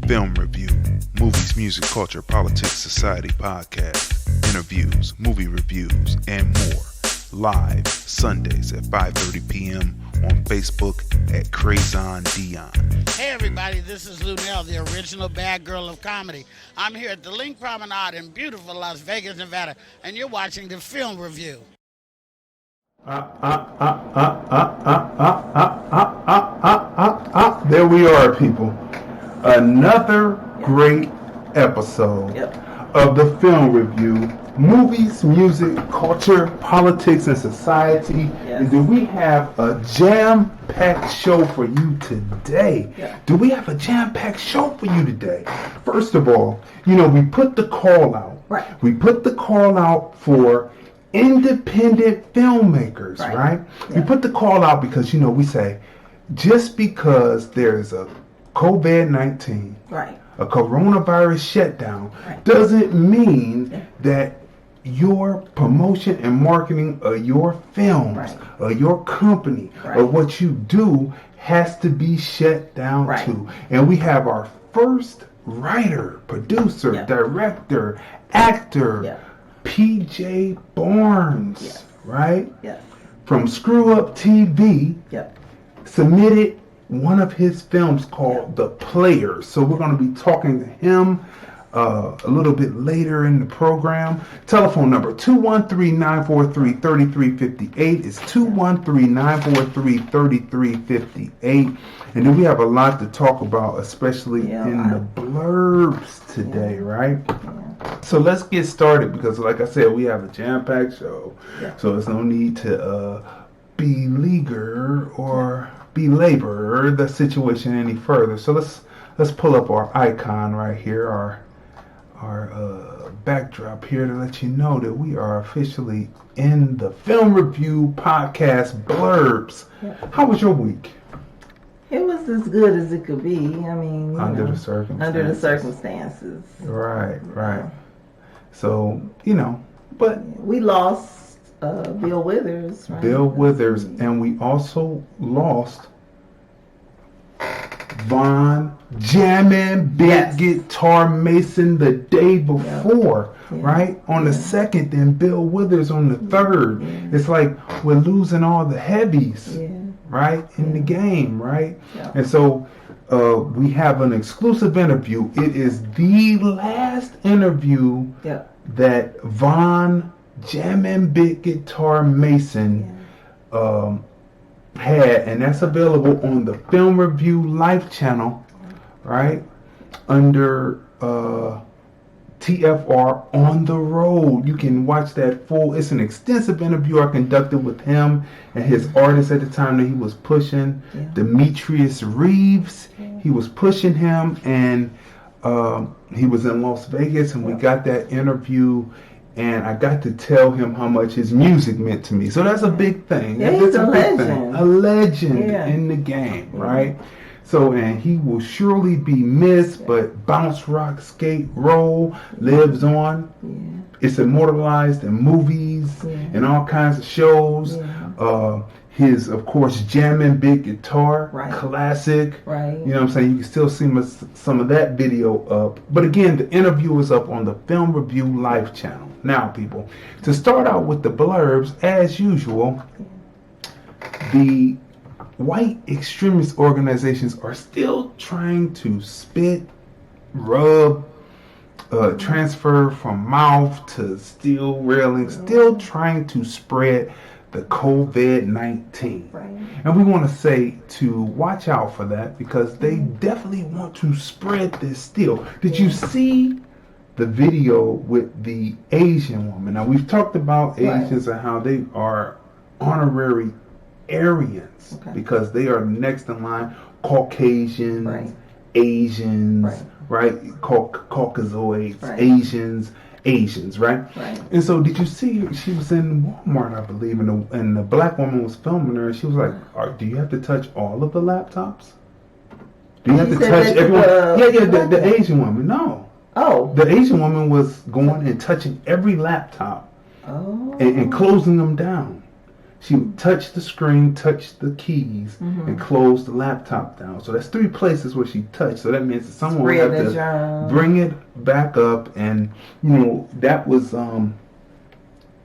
Film Review, Movies, Music, Culture, Politics, Society podcast, interviews, movie reviews, and more. Live Sundays at 5:30 p.m. on Facebook at Crazon Dion. Hey everybody, this is Lunell, the original bad girl of comedy. I'm here at the Link Promenade in beautiful Las Vegas, Nevada, and you're watching the Film Review. There we are, people. Another great episode of the Film Review. Movies, music, culture, politics, and society. And do we have a jam-packed show for you today? Do we have a jam-packed show for you today? First of all, we put the call out. Right. We put the call out for independent filmmakers, right? We put the call out because, we say, just because there's a COVID-19, a coronavirus shutdown, doesn't mean that your promotion and marketing of your films, or your company, or what you do has to be shut down too. And we have our first writer, producer, director, actor, PJ Barnes, right? From Screw Up TV, submitted one of his films called The Players. So we're going to be talking to him a little bit later in the program. Telephone number 213-943-3358 is 213-943-3358. And then we have a lot to talk about, especially in the blurbs today, right? So let's get started because, like I said, we have a jam-packed show. So there's no need to beleaguer or belabor the situation any further. So let's pull up our icon right here, our backdrop here, to let you know that we are officially in the Film Review podcast blurbs. How was your week? It was as good as it could be. I mean, Under the circumstances. Right. So, but we lost Bill Withers, right? Bill Withers, and we also lost Von Jammin' Big Guitar Mason the day before, right? On the 2nd, and Bill Withers on the 3rd. It's like we're losing all the heavies, right, in the game, right? And so we have an exclusive interview. It is the last interview that Von Jammin' Big Guitar Mason had, and that's available on the Film Review Live channel, right, under TFR On The Road. You can watch that full. It's an extensive interview I conducted with him and his artist at the time that he was pushing, Demetrius Reeves. He was pushing him, and he was in Las Vegas, and we got that interview. And I got to tell him how much his music meant to me. So that's a big thing. He's a legend. A legend in the game, right? So, and he will surely be missed, but Bounce, Rock, Skate, Roll lives on. It's immortalized in movies and all kinds of shows. His, of course, Jammin' Big Guitar, classic. You know what I'm saying? You can still see some of that video up. But again, the interview is up on the Film Review Live channel. Now, people, to start out with the blurbs, as usual, the white extremist organizations are still trying to spit, rub, transfer from mouth to steel railing, still trying to spread the COVID-19. And we want to say to watch out for that because they definitely want to spread this still. Did you see the video with the Asian woman? Now, we've talked about Asians and how they are honorary Aryans because they are next in line. Caucasians, Asians, Caucasoids, Asians, right? And so, did you see? She was in Walmart, I believe, and the black woman was filming her, and she was like, "Do you have to touch all of the laptops? Do you have to touch everyone?" The Asian woman, no. The Asian woman was going and touching every laptop and closing them down. She would touch the screen, touch the keys, and close the laptop down. So that's 3 places where she touched. So that means that someone would have to bring it back up. And, that was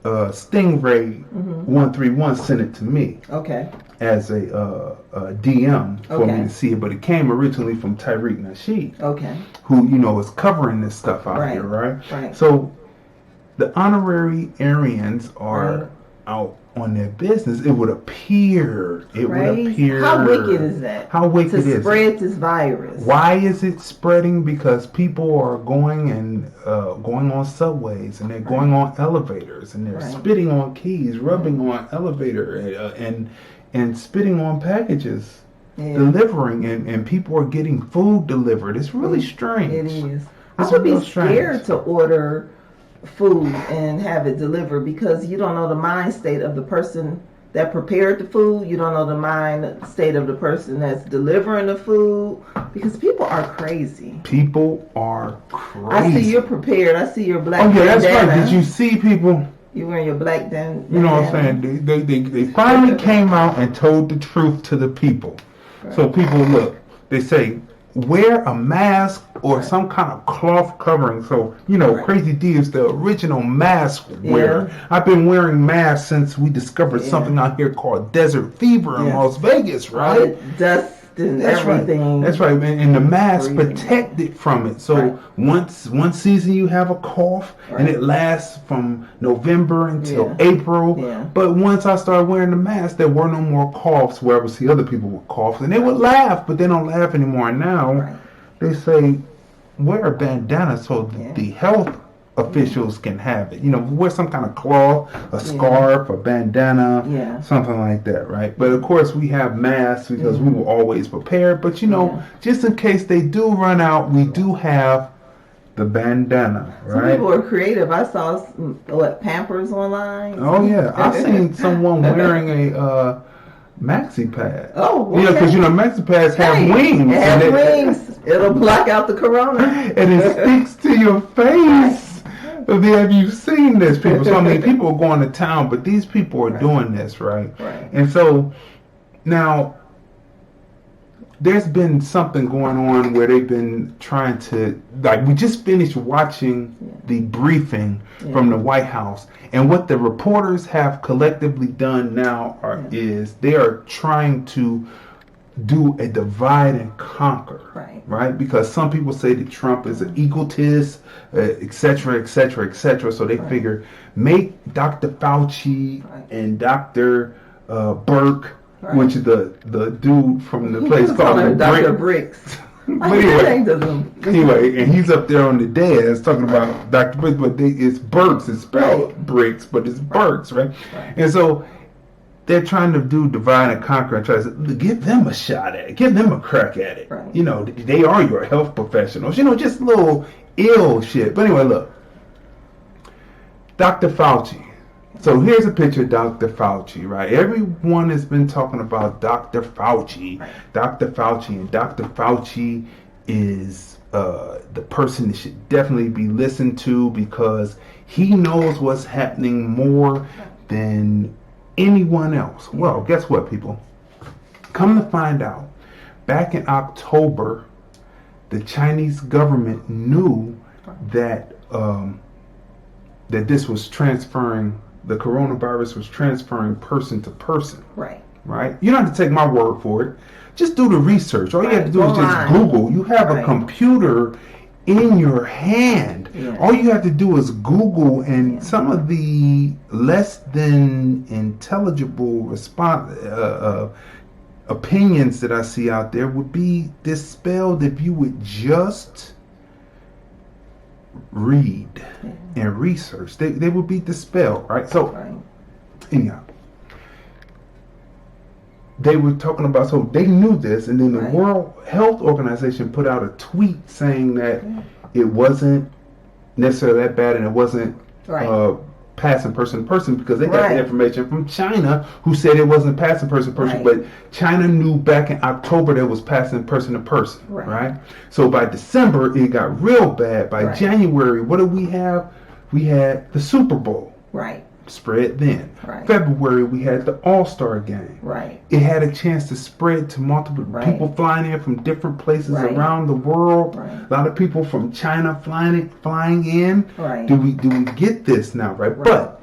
Stingray 131 sent it to me. Okay. As a DM for me to see it. But it came originally from Tariq Nasheed. Okay. Who, is covering this stuff out here, right? Right. So the honorary Aryans are out on their business. It would appear. How wicked is that? How wicked is it? To spread this virus. Why is it spreading? Because people are going on subways, and they're going on elevators, and they're spitting on keys, rubbing on elevator, and spitting on packages, delivering, and people are getting food delivered. It's really strange. It is. I would be scared to order food and have it delivered because you don't know the mind state of the person that prepared the food. You don't know the mind state of the person that's delivering the food, because people are crazy. People are crazy. I see you're prepared. I see your black bandana. That's right. Did you see people? You wearing your black bandana. You know what I'm saying? They finally came out and told the truth to the people. Right. So people, look, they say, wear a mask or some kind of cloth covering. So, Crazy D is the original mask wearer. Yeah. I've been wearing masks since we discovered something out here called desert fever in Las Vegas, right? Dust and everything. That's right, man. And the mask protected from it. So one season you have a cough, and it lasts from November until April. Yeah. But once I started wearing the mask, there were no more coughs where I would see other people would cough. And they would laugh, but they don't laugh anymore. And now they say, wear a bandana so the health officials can have it. Wear some kind of cloth, a scarf, a bandana, something like that, right? But of course we have masks because we were always prepared. But just in case they do run out, we do have the bandana, right? Some people are creative. I saw Pampers online. Oh yeah, I've seen someone wearing a maxi pad. Oh, okay. Because maxi pads have wings. It has wings. It'll block out the corona. And it sticks to your face. Have you seen this, people? So, people are going to town, but these people are doing this, right? And so, now, there's been something going on where they've been trying to, we just finished watching the briefing from the White House. And what the reporters have collectively done now is they are trying to do a divide and conquer, right? Because some people say that Trump is an egotist, et cetera, et cetera, et cetera. So they figure make Dr. Fauci and Dr. Burke, which is the dude from the place called Dr. Bricks. Anyway, and he's up there on the dais talking about Dr. Bricks, but it's Burks. It's spelled Bricks, but it's Burks, right? And so they're trying to do divide and conquer and try to give them a shot at it, give them a crack at it. They are your health professionals. Just little ill shit. But anyway, look, Dr. Fauci. So here's a picture of Dr. Fauci, right? Everyone has been talking about Dr. Fauci, Dr. Fauci, and Dr. Fauci is the person that should definitely be listened to because he knows what's happening more than anyone else. Well, guess what, people? Come to find out, back in October, the Chinese government knew that that this was transferring. The coronavirus was transferring person to person. Right. You don't have to take my word for it. Just do the research. All you have to do is just Google. You have a computer in your hand. All you have to do is Google, and some of the less than intelligible opinions that I see out there would be dispelled if you would just read and research. They would be dispelled, right? So anyhow, they were talking about, so they knew this, and then the World Health Organization put out a tweet saying that it wasn't necessarily that bad and it wasn't passing person to person because they got the information from China who said it wasn't passing person to person, but China knew back in October that it was passing person to person, right? So by December it got real bad. By January, what did we have? We had the Super Bowl. spread then. Right. February, we had the All-Star game. Right. It had a chance to spread to multiple people flying in from different places around the world. Right. A lot of people from China flying in. Right. Do we get this now, right? But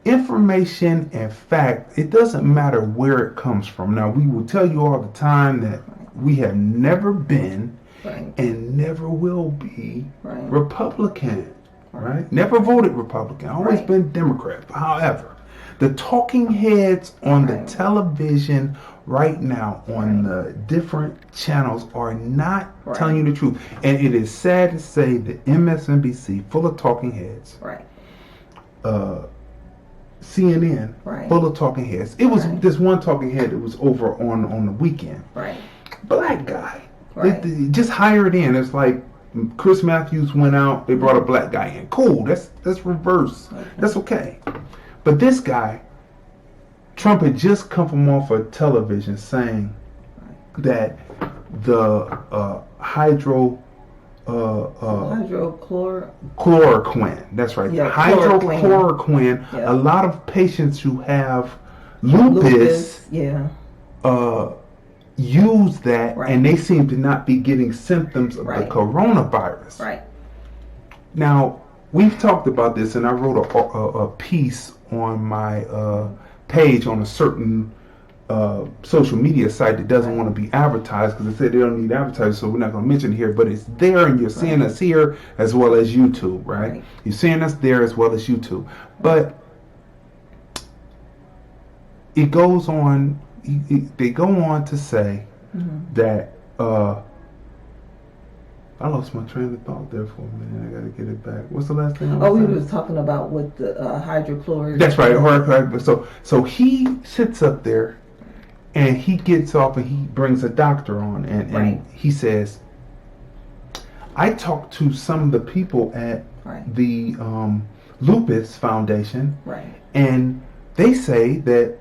information and fact, it doesn't matter where it comes from. Now, we will tell you all the time that we have never been and never will be Republican. Right? Never voted Republican. Always been Democrat. However, the talking heads on the television right now on the different channels are not telling you the truth. And it is sad to say that MSNBC, full of talking heads, CNN, full of talking heads. It was this one talking head that was over on the weekend. Black guy. They just hired in. It's like Chris Matthews went out, they brought a black guy in. Cool, that's reverse. That's okay. But this guy, Trump had just come from off of television saying that the hydrochloroquine, that's right, hydrochloroquine, a lot of patients who have lupus use that, and they seem to not be getting symptoms of the coronavirus. Now, we've talked about this, and I wrote a piece on my page on a certain social media site that doesn't want to be advertised because they said they don't need advertising, so we're not going to mention it here. But it's there, and you're seeing us here as well as YouTube, right? You're seeing us there as well as YouTube. But it goes on. They go on to say that I lost my train of thought there for a minute. I got to get it back. What's the last thing? We were talking about what the hydrochloric. That's right. So he sits up there, and he gets off, and he brings a doctor on, and he says, "I talked to some of the people at the Lupus Foundation, and they say that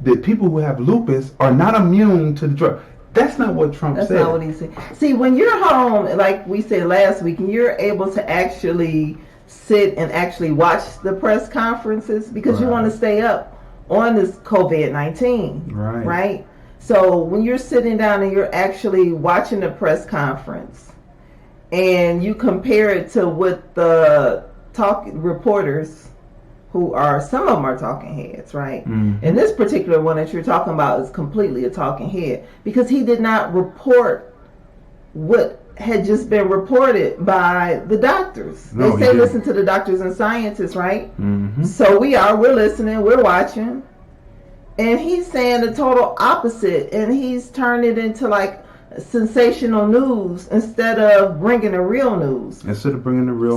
that people who have lupus are not immune to the drug." That's not what Trump said. That's not what he said. See, when you're home, like we said last week, and you're able to actually sit and actually watch the press conferences because you want to stay up on this COVID-19, right? So when you're sitting down and you're actually watching the press conference and you compare it to what the reporters who are, some of them are talking heads, right? And this particular one that you're talking about is completely a talking head because he did not report what had just been reported by the doctors. They say listen to the doctors and scientists, right? So we're listening, we're watching, and he's saying the total opposite, and he's turned it into like sensational news instead of bringing the real news. So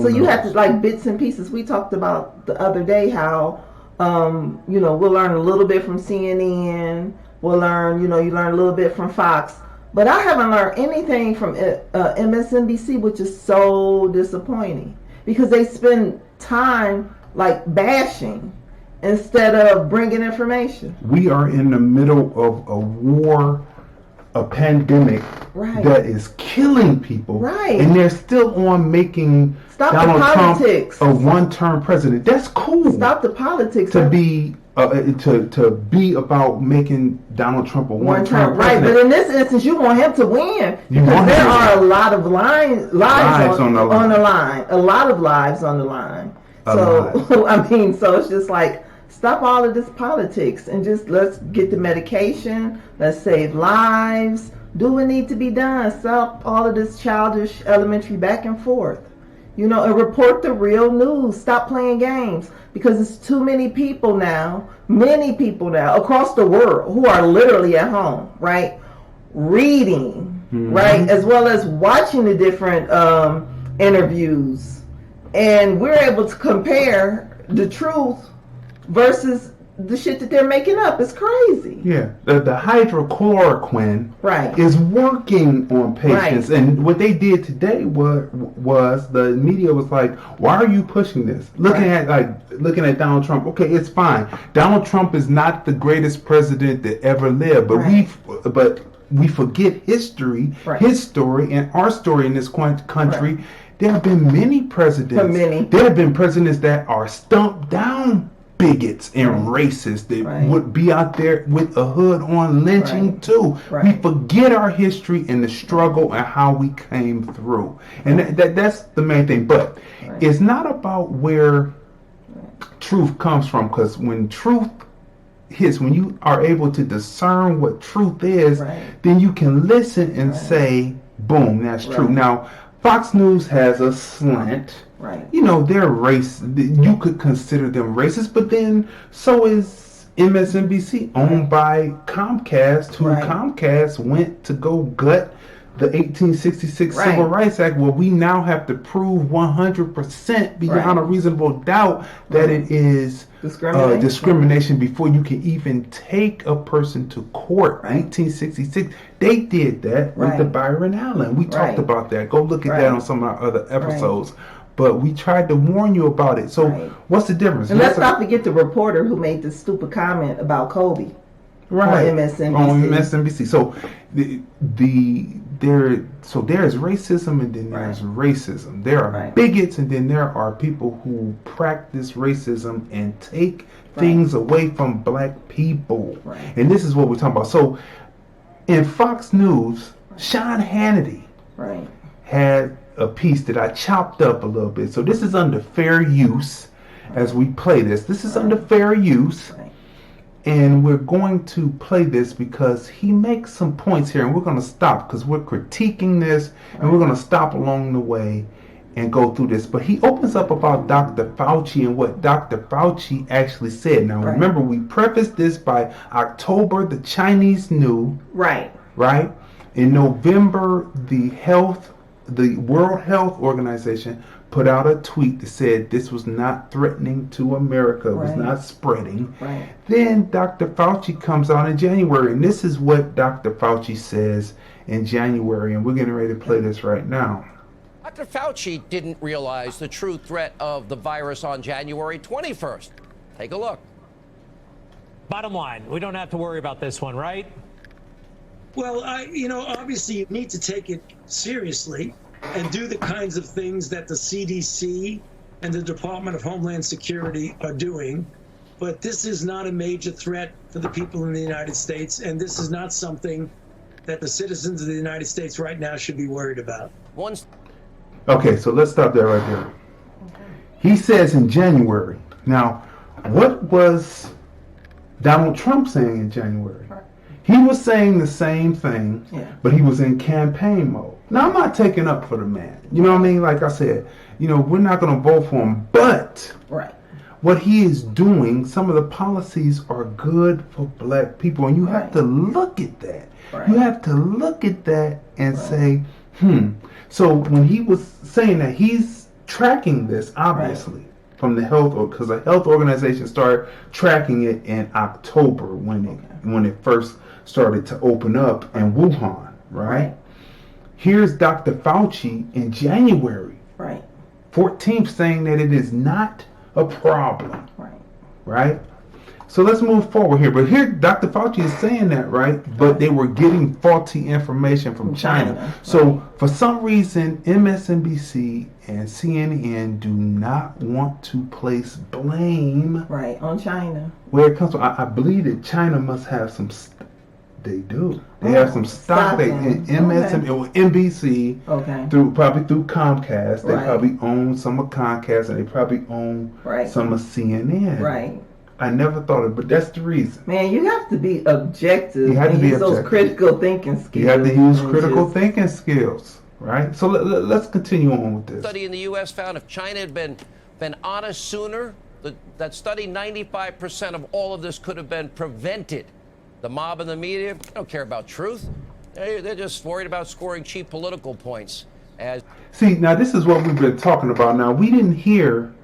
you have to like bits and pieces. We talked about the other day how we'll learn a little bit from CNN, we'll learn, you learn a little bit from Fox, but I haven't learned anything from MSNBC, which is so disappointing because they spend time like bashing instead of bringing information. We are in the middle of a war, a pandemic that is killing people, and they're still on making Donald Trump a one-term president. That's cool. Stop the politics. To be about making Donald Trump a one-term president. But in this instance, you want him to win because there are a lot of lives on the line. A lot of lives on the line. So I mean, so it's just like, stop all of this politics and just let's get the medication. Let's save lives. Do what needs to be done. Stop all of this childish elementary back and forth. And report the real news. Stop playing games because it's too many people now across the world who are literally at home, right? Reading, right? As well as watching the different interviews. And we're able to compare the truth versus the shit that they're making up. It's crazy. Yeah, the hydrochloroquine is working on patients, and what they did today was the media was like, "Why are you pushing this?" Looking at Donald Trump. Okay, it's fine. Donald Trump is not the greatest president that ever lived, but we forget history, his story, and our story in this country. There have been many presidents. There have been presidents that are stumped down bigots and racists that would be out there with a hood on lynching too. We forget our history and the struggle and how we came through. And that's the main thing. But it's not about where truth comes from, because when truth hits, when you are able to discern what truth is, then you can listen and say, boom, that's true. Now, Fox News has a slant. You know, they're you could consider them racist, but then so is MSNBC, owned by Comcast, who Comcast went to go gut the 1866 Civil Rights Act, where we now have to prove 100% beyond a reasonable doubt that it is discrimination before you can even take a person to court. 1866, they did that with the Byron Allen. We talked about that. Go look at that on some of our other episodes. But we tried to warn you about it. So what's the difference? And let's not forget the reporter who made this stupid comment about Kobe. On MSNBC. So there's racism and then there's racism. There are bigots and then there are people who practice racism and take things away from black people. And this is what we're talking about. So in Fox News, Sean Hannity had a piece that I chopped up a little bit. So this is under fair use as we play this. This is under fair use. And we're going to play this because he makes some points here, and we're going to stop because we're critiquing this, and we're going to stop along the way and go through this. But he opens up about Dr. Fauci and what Dr. Fauci actually said. Now, remember, we prefaced this by October, the Chinese knew. In November, the World Health Organization put out a tweet that said this was not threatening to America, it was not spreading. Then Dr. Fauci comes out in January, and this is what Dr. Fauci says in January, and we're getting ready to play this right now. Dr. Fauci didn't realize the true threat of the virus on January 21st. Take a look. Bottom line, we don't have to worry about this one, right? Well, obviously you need to take it seriously and do the kinds of things that the CDC and the Department of Homeland Security are doing. But this is not a major threat for the people in the United States, and this is not something that the citizens of the United States right now should be worried about. Okay, so let's stop there right there. He says in January. Now, what was Donald Trump saying in January? He was saying the same thing, but he was in campaign mode. Now, I'm not taking up for the man. You know what I mean? Like I said, we're not going to vote for him. But what he is doing, some of the policies are good for black people. And you have to look at that. You have to look at that and say, So when he was saying that, he's tracking this, obviously, from the health, because the health organization started tracking it in October when it first started to open up in Wuhan, Here's Dr. Fauci in January 14th saying that it is not a problem, So let's move forward here. But here, Dr. Fauci is saying that, But they were getting faulty information from China. So for some reason, MSNBC and CNN do not want to place blame on China. Where it comes from. I believe that China must have some. They do. They have some stock in NBC, probably through Comcast. They probably own some of Comcast, and they probably own some of CNN. I never thought of it, but that's the reason. Man, you have to be objective. You have to use those critical thinking skills. You have to use critical thinking skills, So let's continue on with this. Study in the U.S. found if China had been honest sooner, that study, 95% of all of this could have been prevented. The mob and the media don't care about truth. They're just worried about scoring cheap political points. See, now this is what we've been talking about. Now, we didn't hear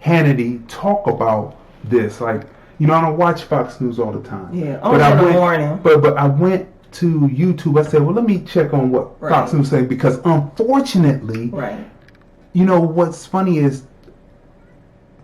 Hannity talk about this. I don't watch Fox News all the time. Only in the morning. But I went to YouTube. I said, well, let me check on what Fox News is saying, because unfortunately, what's funny is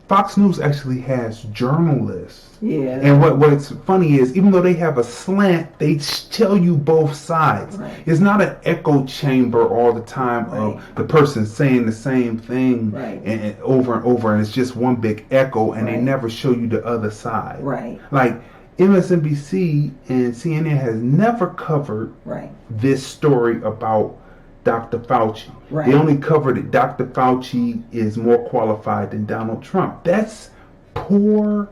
Fox News actually has journalists. Yeah. And what's funny is, even though they have a slant, they tell you both sides. Right. It's not an echo chamber all the time of the person saying the same thing and over, and it's just one big echo, and they never show you the other side. Right. Like MSNBC and CNN has never covered this story about Dr. Fauci. Right. They only covered it. Dr. Fauci is more qualified than Donald Trump. That's poor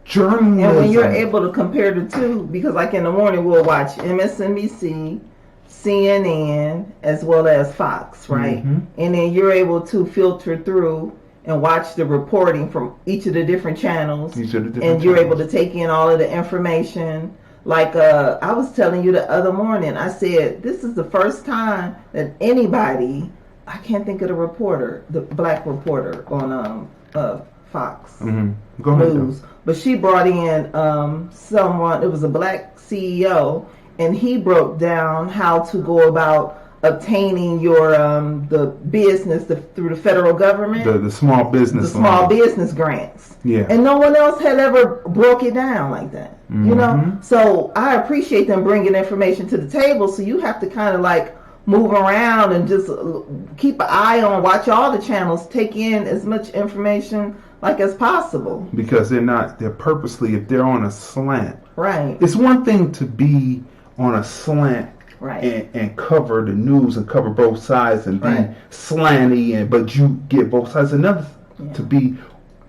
journalism. And when you're able to compare the two, because like in the morning we'll watch MSNBC, CNN, as well as Fox, right? Mm-hmm. And then you're able to filter through and watch the reporting from each of the different channels. And you're able to take in all of the information. Like I was telling you the other morning, I said, this is the first time that anybody, I can't think of the reporter, the black reporter on Fox News, but she brought in someone, it was a black CEO, and he broke down how to go about obtaining your the business through the federal government, the small business, business grants. Yeah. And no one else had ever broke it down like that. You know, so I appreciate them bringing information to the table. So you have to kind of like move around and just keep an eye on, watch all the channels, take in as much information like as possible. Because they're purposely, if they're on a slant. Right. It's one thing to be on a slant and cover the news and cover both sides and be slanty, but you get both sides. Another to be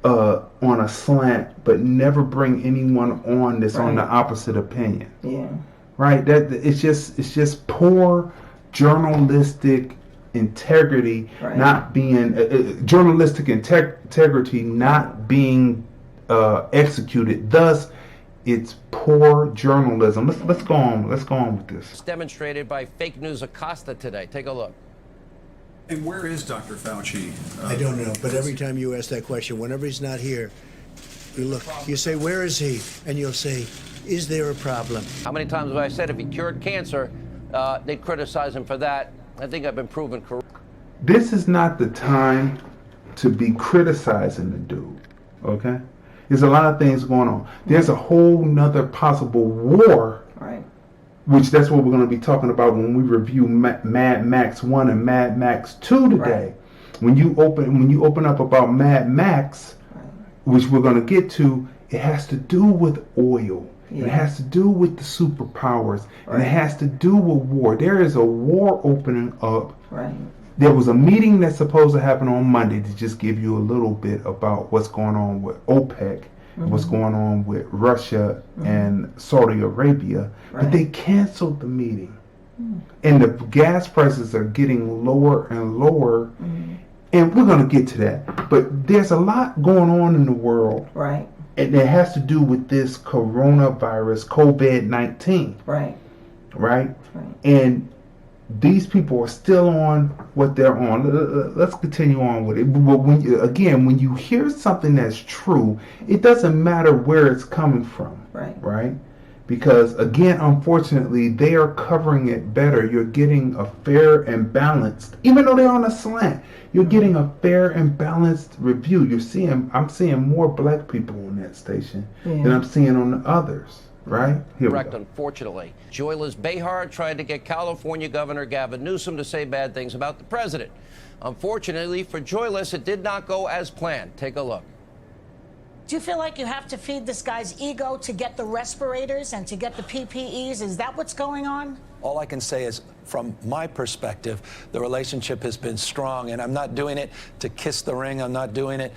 on a slant but never bring anyone on that's on the opposite opinion. Yeah. Right? That it's just poor journalistic integrity not being journalistic integrity not being executed. Thus, it's poor journalism. Let's go on with this. It's demonstrated by fake news Acosta today. Take a look. And where is Dr. Fauci? I don't know, but every time you ask that question, whenever he's not here, you look, you say, where is he? And you'll say, is there a problem? How many times have I said if he cured cancer, they'd criticize him for that? I think I've been proven correct. This is not the time to be criticizing the dude, okay? There's a lot of things going on. There's a whole nother possible war, which that's what we're going to be talking about when we review Mad Max 1 and Mad Max 2 today. When you open up about Mad Max, which we're going to get to, it has to do with oil. It has to do with the superpowers, and it has to do with war. There is a war opening up. There was a meeting that's supposed to happen on Monday to just give you a little bit about what's going on with OPEC, what's going on with Russia and Saudi Arabia, but they canceled the meeting. And the gas prices are getting lower and lower, and we're going to get to that. But there's a lot going on in the world. And it has to do with this coronavirus, COVID-19. Right? And these people are still on what they're on. Let's continue on with it. But when you hear something that's true, it doesn't matter where it's coming from. Right? Because, again, unfortunately, they are covering it better. You're getting a fair and balanced, even though they're on a slant, you're getting a fair and balanced review. I'm seeing more black people on that station than I'm seeing on the others. Right? Correct, unfortunately. Joyless Behar tried to get California Governor Gavin Newsom to say bad things about the president. Unfortunately for Joyless, it did not go as planned. Take a look. Do you feel like you have to feed this guy's ego to get the respirators and to get the PPEs? Is that what's going on? All I can say is, from my perspective, the relationship has been strong, and I'm not doing it to kiss the ring. I'm not doing it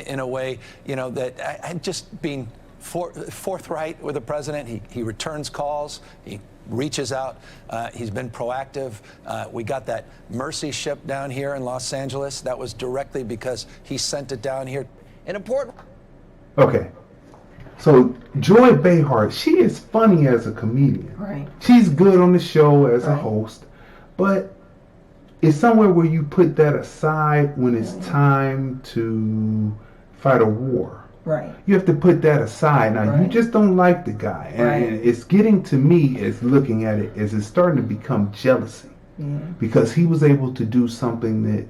in a way, that I'm just being forthright with the president. He returns calls. He reaches out. He's been proactive. We got that Mercy ship down here in Los Angeles. That was directly because he sent it down here. An important... Okay. So Joy Behar, she is funny as a comedian. She's good on the show as a host, but it's somewhere where you put that aside when it's time to fight a war. You have to put that aside. Now, you just don't like the guy. And it's getting to me as looking at it as it's starting to become jealousy. Because he was able to do something that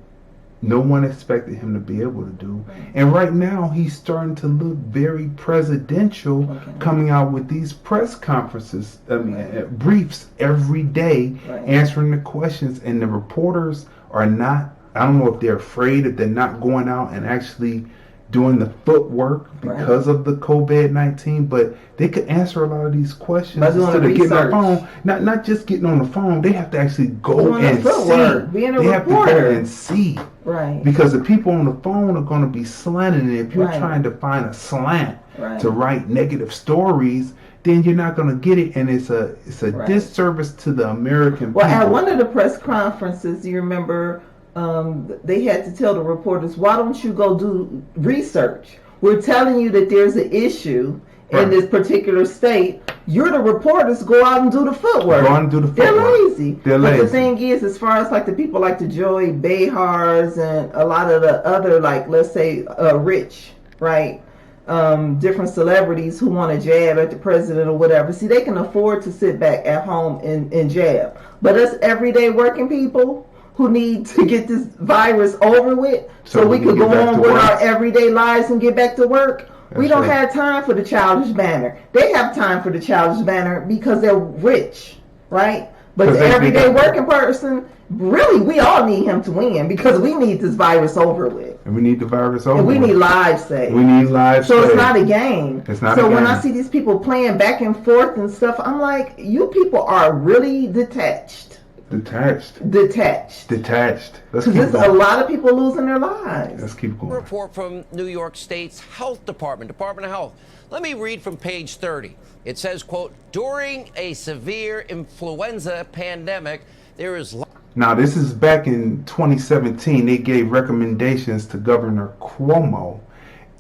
no one expected him to be able to do. And right now, he's starting to look very presidential, coming out with these press conferences, briefs every day, answering the questions. And the reporters are not, I don't know if they're afraid, if they're not going out and actually doing the footwork because of the COVID-19, but they could answer a lot of these questions instead of getting on the phone. Not just getting on the phone, they have to actually go and see. They have to go and see. Right. Because the people on the phone are going to be slanting it. If you're trying to find a slant to write negative stories, then you're not going to get it, and it's a disservice to the American people. Well, at one of the press conferences, you remember, they had to tell the reporters, why don't you go do research? We're telling you that there's an issue in this particular state. You're the reporters, go out and do the footwork. They're lazy. But the thing is, as far as like the people like the Joy Behars and a lot of the other, like, let's say, rich, different celebrities who want to jab at the president or whatever. See, they can afford to sit back at home and jab. But us everyday working people who need to get this virus over with so we could go on with our everyday lives and get back to work. We don't have time for the childish banner. They have time for the childish banner because they're rich, right? But the everyday working person, really, we all need him to win because we need this virus over with. And we need the virus over with. And we need lives saved. We need lives saved. So it's not a game. It's not a game. So when I see these people playing back and forth and stuff, I'm like, you people are really detached. Detached. Because there's a lot of people losing their lives. Let's keep going. Report from New York State's Health Department of Health. Let me read from page 30. It says, quote, during a severe influenza pandemic, there is... Now, this is back in 2017. They gave recommendations to Governor Cuomo,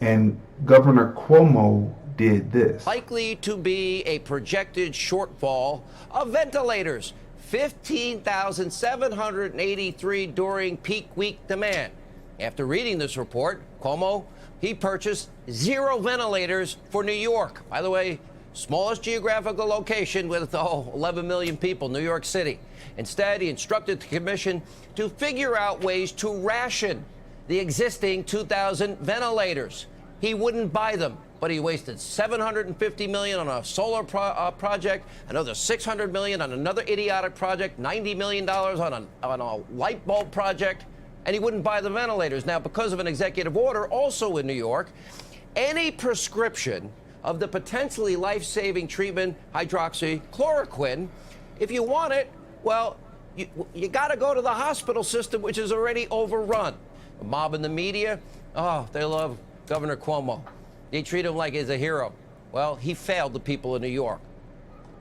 and Governor Cuomo did this. Likely to be a projected shortfall of ventilators. 15,783 during peak week demand. After reading this report, Cuomo, he purchased 0 ventilators for New York. By the way, smallest geographical location with 11 million people, New York City. Instead, he instructed the commission to figure out ways to ration the existing 2,000 ventilators. He wouldn't buy them, but he wasted $750 million on a solar project, another $600 million on another idiotic project, $90 million on a light bulb project, and he wouldn't buy the ventilators. Now, because of an executive order, also in New York, any prescription of the potentially life-saving treatment hydroxychloroquine, if you want it, well, you got to go to the hospital system, which is already overrun. The mob and the media, they love Governor Cuomo. They treat him like he's a hero. Well, he failed the people of New York.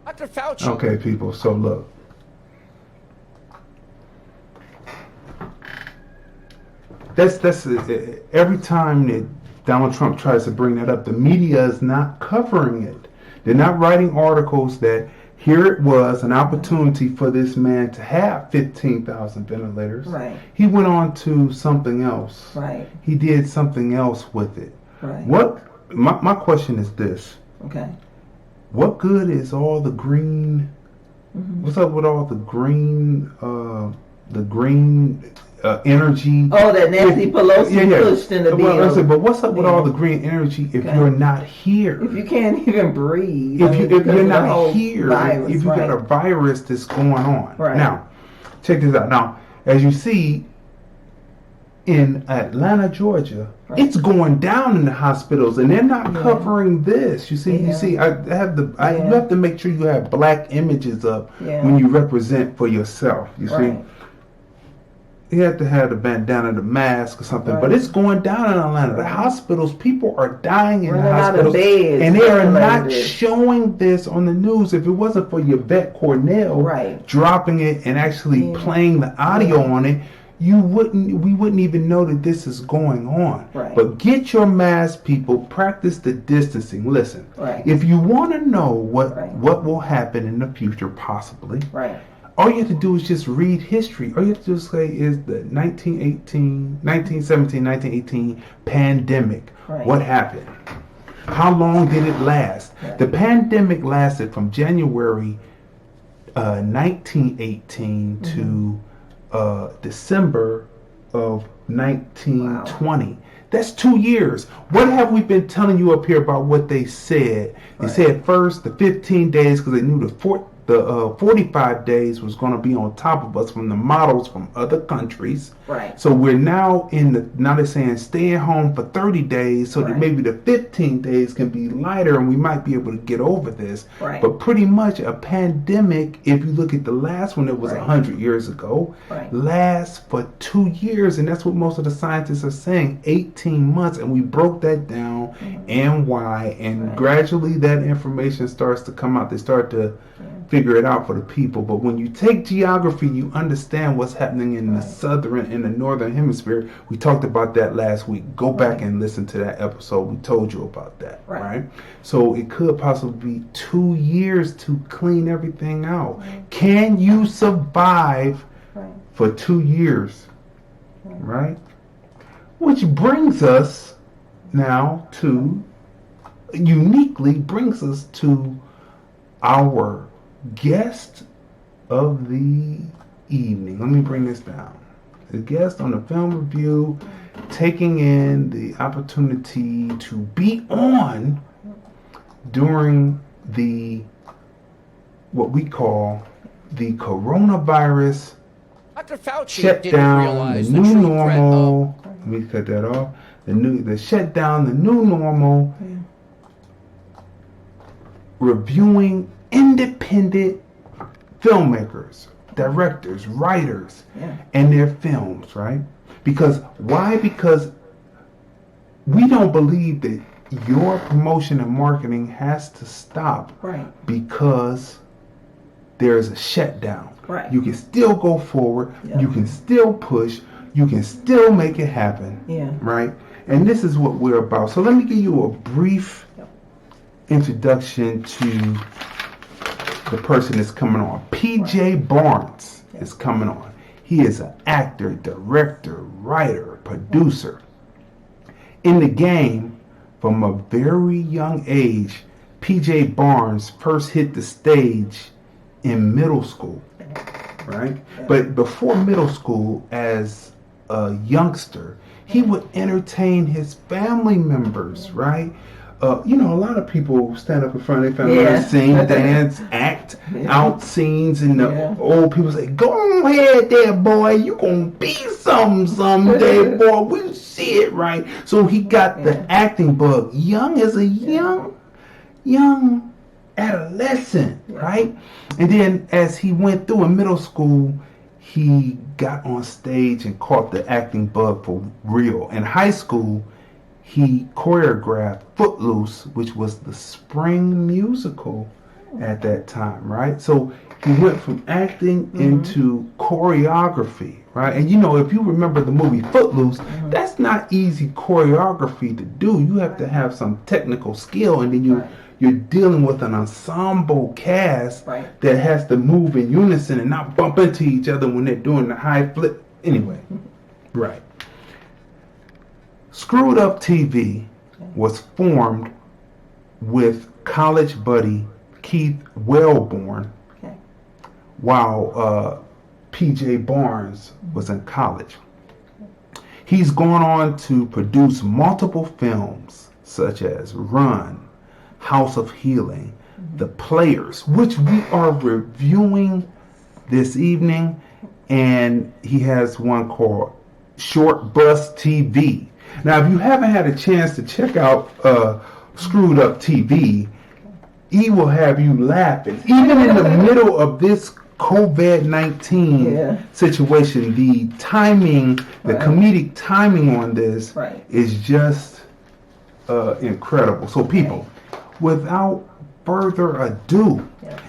Dr. Fauci. Okay, people, so look. That's every time that Donald Trump tries to bring that up, the media is not covering it. They're not writing articles that here it was an opportunity for this man to have 15,000 ventilators. Right. He went on to something else. Right. He did something else with it. Right. My question is this. Okay. What good is all the green? What's up with all the green energy? Oh, that Nancy Pelosi pushed in the deal. Well, I said, but what's up with all the green energy if you're not here? If you can't even breathe. If you're not here, if you got a virus that's going on. Right. Now, check this out. Now, as you see, in Atlanta, Georgia, it's going down in the hospitals, and they're not covering this. You see, you have to make sure you have black images up when you represent for yourself. You see, you have to have the bandana, the mask, or something. But it's going down in Atlanta. The hospitals, people are dying in the hospitals, and they are not showing this on the news. If it wasn't for Yvette Cornell dropping it and actually playing the audio on it, we wouldn't even know that this is going on. But get your mask, people. Practice the distancing. Listen, if you want to know what will happen in the future, possibly, all you have to do is just read history. All you have to just say is the 1917, 1918 pandemic. What happened? How long did it last? The pandemic lasted from January 1918 to December of 1920. That's 2 years. What have we been telling you up here about what they said? They said first the 15 days because they knew the 45 days was going to be on top of us from the models from other countries. Right. So we're now now they're saying stay at home for 30 days so that maybe the 15 days can be lighter and we might be able to get over this. Right. But pretty much a pandemic, if you look at the last one that was 100 years ago, lasts for 2 years. And that's what most of the scientists are saying, 18 months. And we broke that down and why. And gradually that information starts to come out. They start to figure it out for the people. But when you take geography, you understand what's happening in the southern and the northern hemisphere. We talked about that last week. Go back and listen to that episode. We told you about that, right? So it could possibly be 2 years to clean everything out. Can you survive for 2 years, right? Which brings us now to, uniquely brings us to our guest of the evening. Let me bring this down. The guest on the film review, taking in the opportunity to be on during what we call the coronavirus Dr. Fauci shutdown, didn't realize the the new true normal. Let me cut that off. The shutdown, the new normal. Reviewing independent filmmakers, directors, writers, and their films, right? Because why? Because we don't believe that your promotion and marketing has to stop because there's a shutdown. You can still go forward. You can still push. You can still make it happen. Right? And this is what we're about. So let me give you a brief introduction to the person that's coming on. P.J. Barnes is coming on. He is an actor, director, writer, producer. In the game, from a very young age, P.J. Barnes first hit the stage in middle school, right? But before middle school, as a youngster, he would entertain his family members, right? A lot of people stand up in front of their family, sing, dance, act out scenes, and the old people say, "Go ahead there, boy, you gonna be something someday, boy, we see it," right? So he got the acting bug young as a young adolescent, right? And then as he went through in middle school, he got on stage and caught the acting bug for real. In high school, he choreographed Footloose, which was the spring musical at that time, right? So he went from acting into choreography, right? And if you remember the movie Footloose, that's not easy choreography to do. You have to have some technical skill, and then you're dealing with an ensemble cast that has to move in unison and not bump into each other when they're doing the high flip. Anyway, right. Screwed Up TV was formed with college buddy Keith Wellborn while P.J. Barnes was in college. He's gone on to produce multiple films such as Run, House of Healing, The Players, which we are reviewing this evening, and he has one called Short Bus TV. Now, if you haven't had a chance to check out Screwed Up TV, he will have you laughing. Even in the middle of this COVID-19 situation, the timing, the comedic timing on this is just incredible. So people, without further ado,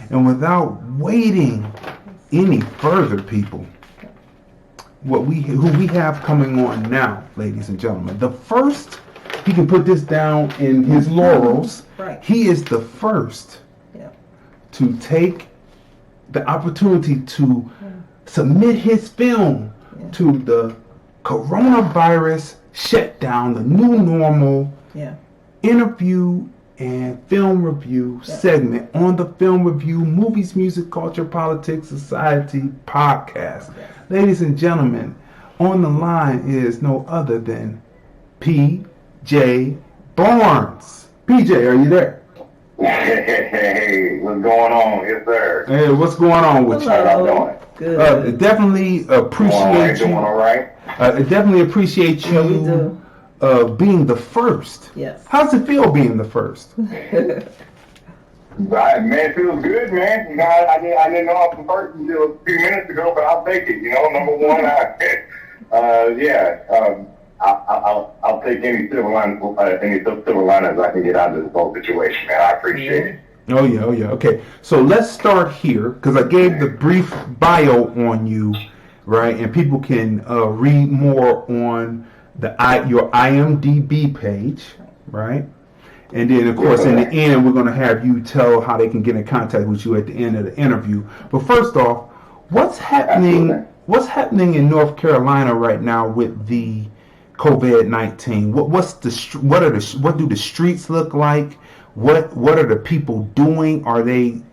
and without waiting any further, people, who we have coming on now, ladies and gentlemen. The first, he can put this down in his laurels. He is the first to take the opportunity to submit his film to the coronavirus shutdown, the new normal interview and film review segment on the Film Review Movies, Music, Culture, Politics, Society podcast. Ladies and gentlemen, On the line is no other than P.J. Barnes. P.J., are you there? Hey, what's going on? Yes, sir. Hey, what's going on with How y'all doing? Good. Definitely appreciate you. Doing all right? Definitely appreciate you being the first. Yes. How's it feel being the first? Right, man, it feels good, man. You know, I didn't know I was the first until a few minutes ago, but I'll take it. You know, number one, I'll take any silver linings I can get out of this whole situation, man. I appreciate it. Oh yeah. Okay, so let's start here because I gave the brief bio on you, right? And people can read more on your IMDb page, right? And then, of course, in the end, we're going to have you tell how they can get in contact with you at the end of the interview. But first off, what's happening? Absolutely. What's happening in North Carolina right now with the COVID-19? What do the streets look like? What are the people doing? Are they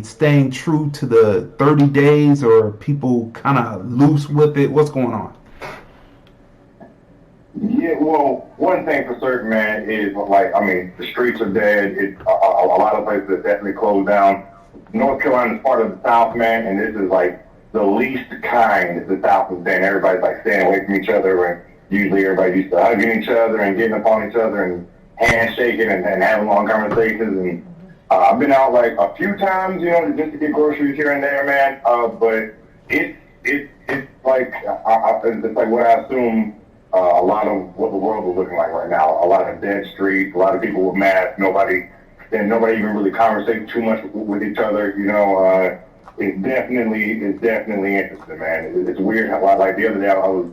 staying true to the 30 days, or are people kind of loose with it? What's going on? Yeah, well, one thing for certain, man, is the streets are dead. It's a lot of places are definitely closed down. North Carolina is part of the South, man, and this is like the least kind that the South has been. Everybody's like staying away from each other, and usually everybody used to hugging each other and getting upon each other and handshaking and having long conversations. And I've been out like a few times, you know, just to get groceries here and there, man. But it's like it's like what I assume. A lot of what the world is looking like right now. A lot of dead streets, a lot of people with masks, nobody even really conversating too much with each other. You know, it's definitely interesting, man. It's weird how, like the other day, I was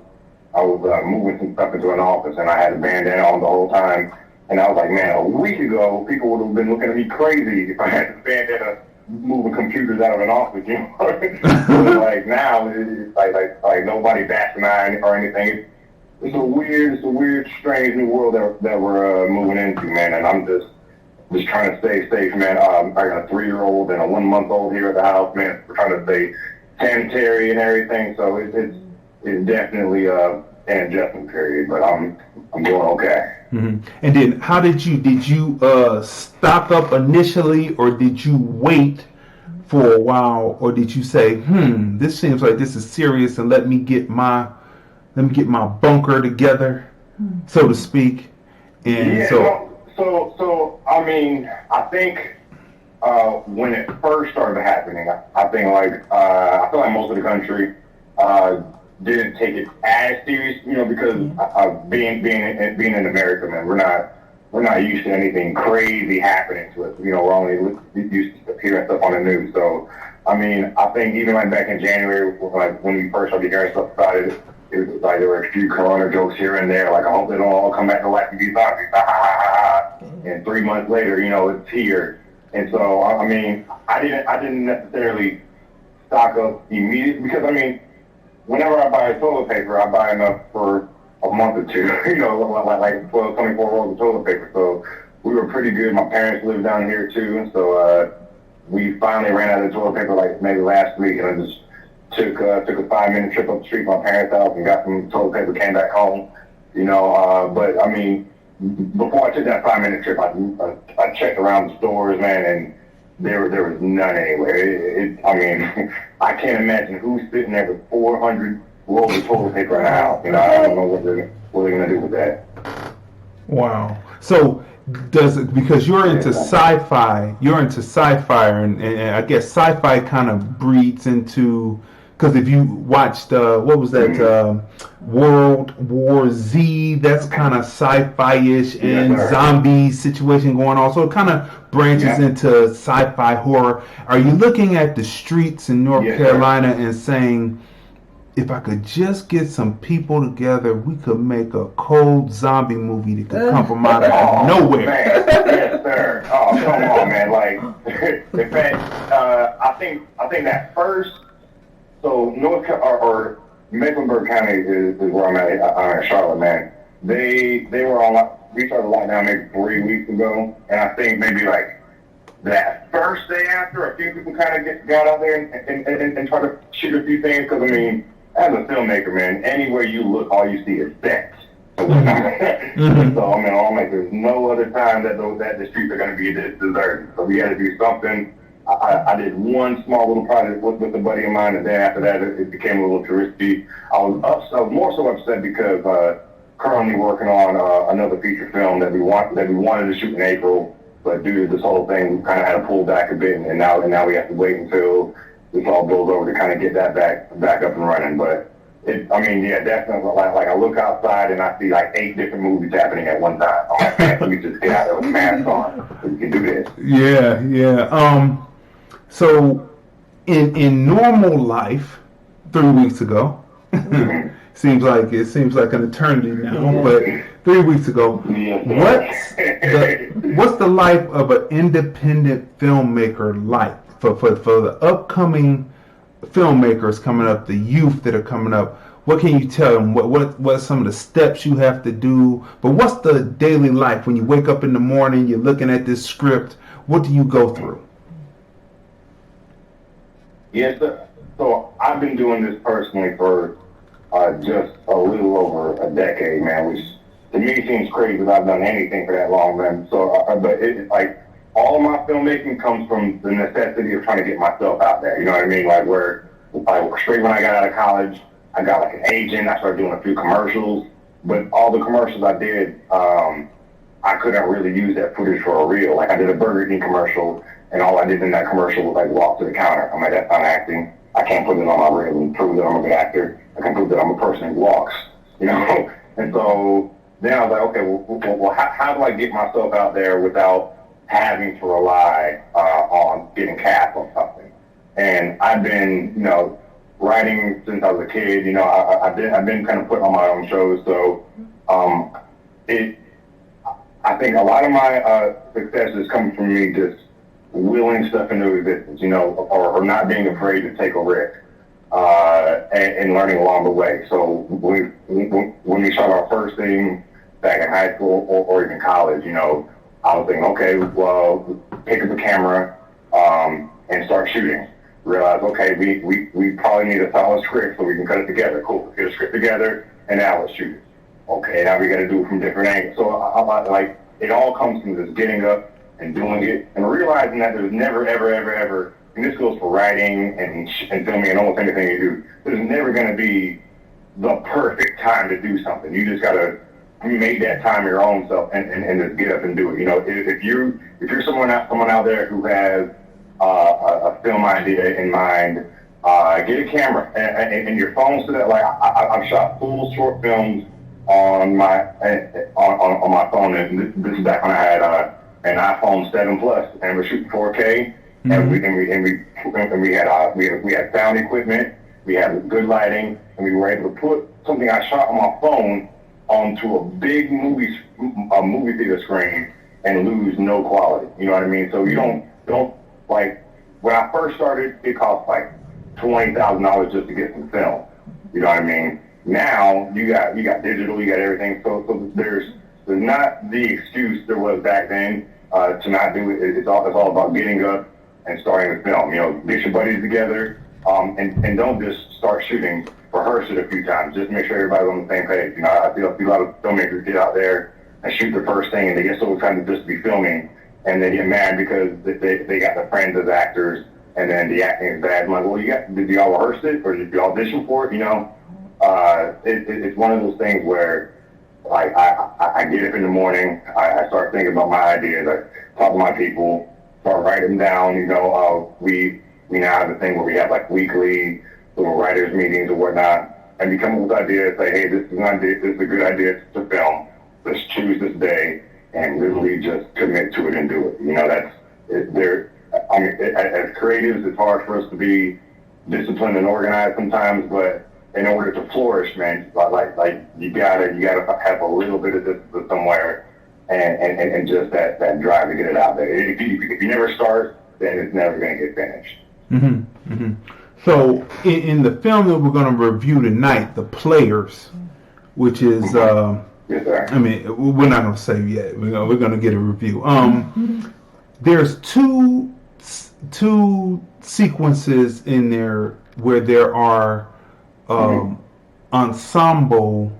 moving some stuff into an office and I had a bandana on the whole time, and I was like, man, a week ago people would have been looking at me crazy if I had this bandana moving computers out of an office. You know, like now it's like nobody bats an eye or anything. It's a weird, strange new world that we're moving into, man. And I'm just trying to stay safe, man. I got a 3-year-old and a 1-month-old here at the house, man. We're trying to stay sanitary and everything. So it's definitely an adjustment period, but I'm doing okay. Mm-hmm. And then, how did you stock up initially, or did you wait for a while, or did you say, this seems like this is serious, and let me get my bunker together, so to speak. And yeah, so I mean, I think when it first started happening, I think I feel like most of the country didn't take it as serious, you know, because being in America, man, we're not used to anything crazy happening to us. You know, we're only used to hearing stuff on the news. So I mean, I think even like back in January, like when we first started hearing stuff about it. It was like there were a few corona jokes here and there, like I hope they don't all come back to life and be zombies. And 3 months later, you know, it's here. And so I mean, I didn't necessarily stock up immediately because I mean, whenever I buy toilet paper, I buy enough for a month or two. You know, like 12, 24 rolls of toilet paper. So we were pretty good. My parents lived down here too, and so we finally ran out of toilet paper like maybe last week, and I just took a 5-minute trip up the street to my parents' house and got some toilet paper, came back home, you know, but I mean, before I took that 5-minute trip, I checked around the stores, man, and there was none anywhere. I mean, I can't imagine who's sitting there with 400 rolls of toilet paper in the house. You know, I don't know what they're going to do with that. Wow. So because you're into sci-fi, and I guess sci-fi kind of breeds into. Because if you watched, what was that, World War Z, that's kind of sci-fi-ish and zombie situation going on. So it kind of branches into sci-fi horror. Are you looking at the streets in North Carolina and saying, if I could just get some people together, we could make a cold zombie movie that could come from out of nowhere? Man. Yes, sir. Oh, come on, man. Like, in fact, I think that first... So Mecklenburg County is where I'm at in Charlotte, man. They were on. We started lockdown maybe 3 weeks ago, and I think maybe like that first day after, a few people kind of got out there and tried to shoot a few things. Because I mean, as a filmmaker, man, anywhere you look, all you see is sex. So I mean, I'm like, there's no other time that the streets are going to be this deserted. So we got to do something. I did one small little project with a buddy of mine, and then after that, it became a little touristy. I was more so upset because currently working on another feature film that we wanted to shoot in April, but due to this whole thing, we kind of had to pull back a bit, and now we have to wait until this all blows over to kind of get that back up and running. But definitely. Like I look outside and I see like 8 different movies happening at one time. I'm like, man, let me just get out there with a mask on so we can do this. Yeah. So in normal life, 3 weeks ago, seems like an eternity now, but 3 weeks ago, what's the life of an independent filmmaker like for the upcoming filmmakers coming up, the youth that are coming up? What can you tell them? What are some of the steps you have to do? But what's the daily life when you wake up in the morning, you're looking at this script? What do you go through? Yes, sir. So I've been doing this personally for just a little over a decade, man, which to me seems crazy because I've done anything for that long, man. So, but it's like all of my filmmaking comes from the necessity of trying to get myself out there. You know what I mean? Like straight when I got out of college, I got like an agent. I started doing a few commercials, but all the commercials I did, I couldn't really use that footage for a reel. Like I did a Burger King commercial, and all I did in that commercial was like walk to the counter. I'm like, that's not acting. I can't put it on my reel and prove that I'm a good actor. I can prove that I'm a person who walks, you know? And so then I was like, okay, well how do I get myself out there without having to rely on getting cast on something? And I've been, writing since I was a kid. I've been kind of putting on my own shows. So I think a lot of my success has come from me just willing stuff into existence, or not being afraid to take a risk, and learning along the way. So when we shot our first thing back in high school or even college, I was thinking, okay, well, pick up a camera and start shooting. Realize, okay, we probably need a solid script so we can cut it together. Cool, let's get a script together, and now let's shoot it. Okay, now we got to do it from different angles. So it all comes from just getting up and doing it, and realizing that there's never, ever, and this goes for writing and filming and almost anything you do, there's never going to be the perfect time to do something. You just got to make that time your own self and just get up and do it. If you're someone out there who has a film idea in mind, get a camera and your phone so that I've shot full short films on my phone, and this is back when I had an iPhone 7 Plus, and we're shooting 4K, and we had sound equipment, we had good lighting, and we were able to put something I shot on my phone onto a big movie theater screen and lose no quality. You know what I mean? So you don't like when I first started, it cost like $20,000 just to get some film. You know what I mean? Now you got digital, you got everything. So there's not the excuse there was back then to not do it. It's all about getting up and starting to film. Get your buddies together, and don't just start shooting. Rehearse it a few times. Just make sure everybody's on the same page. I see a lot of filmmakers get out there and shoot the first thing, and they get so excited just to be filming, and they get mad because they got their friends as actors, and then the acting is bad. I'm like, well, did y'all rehearse it, or did you audition for it? It's one of those things where, like, I get up in the morning, I start thinking about my ideas, I talk to my people, start writing them down. We now have the thing where we have like weekly little writers meetings or whatnot, and we come up with ideas, say, hey, this is an idea, this is a good idea to film. Let's choose this day and literally just commit to it and do it. As creatives, it's hard for us to be disciplined and organized sometimes, but in order to flourish, man, like you gotta have a little bit of discipline somewhere, and just that drive to get it out there. If you never start, then it's never gonna get finished. Mm-hmm. Mm-hmm. So in the film that we're going to review tonight, The Players, which is, yes, sir. I mean, we're not going to say yet. We're going to get a review. There's two sequences in there where there are ensemble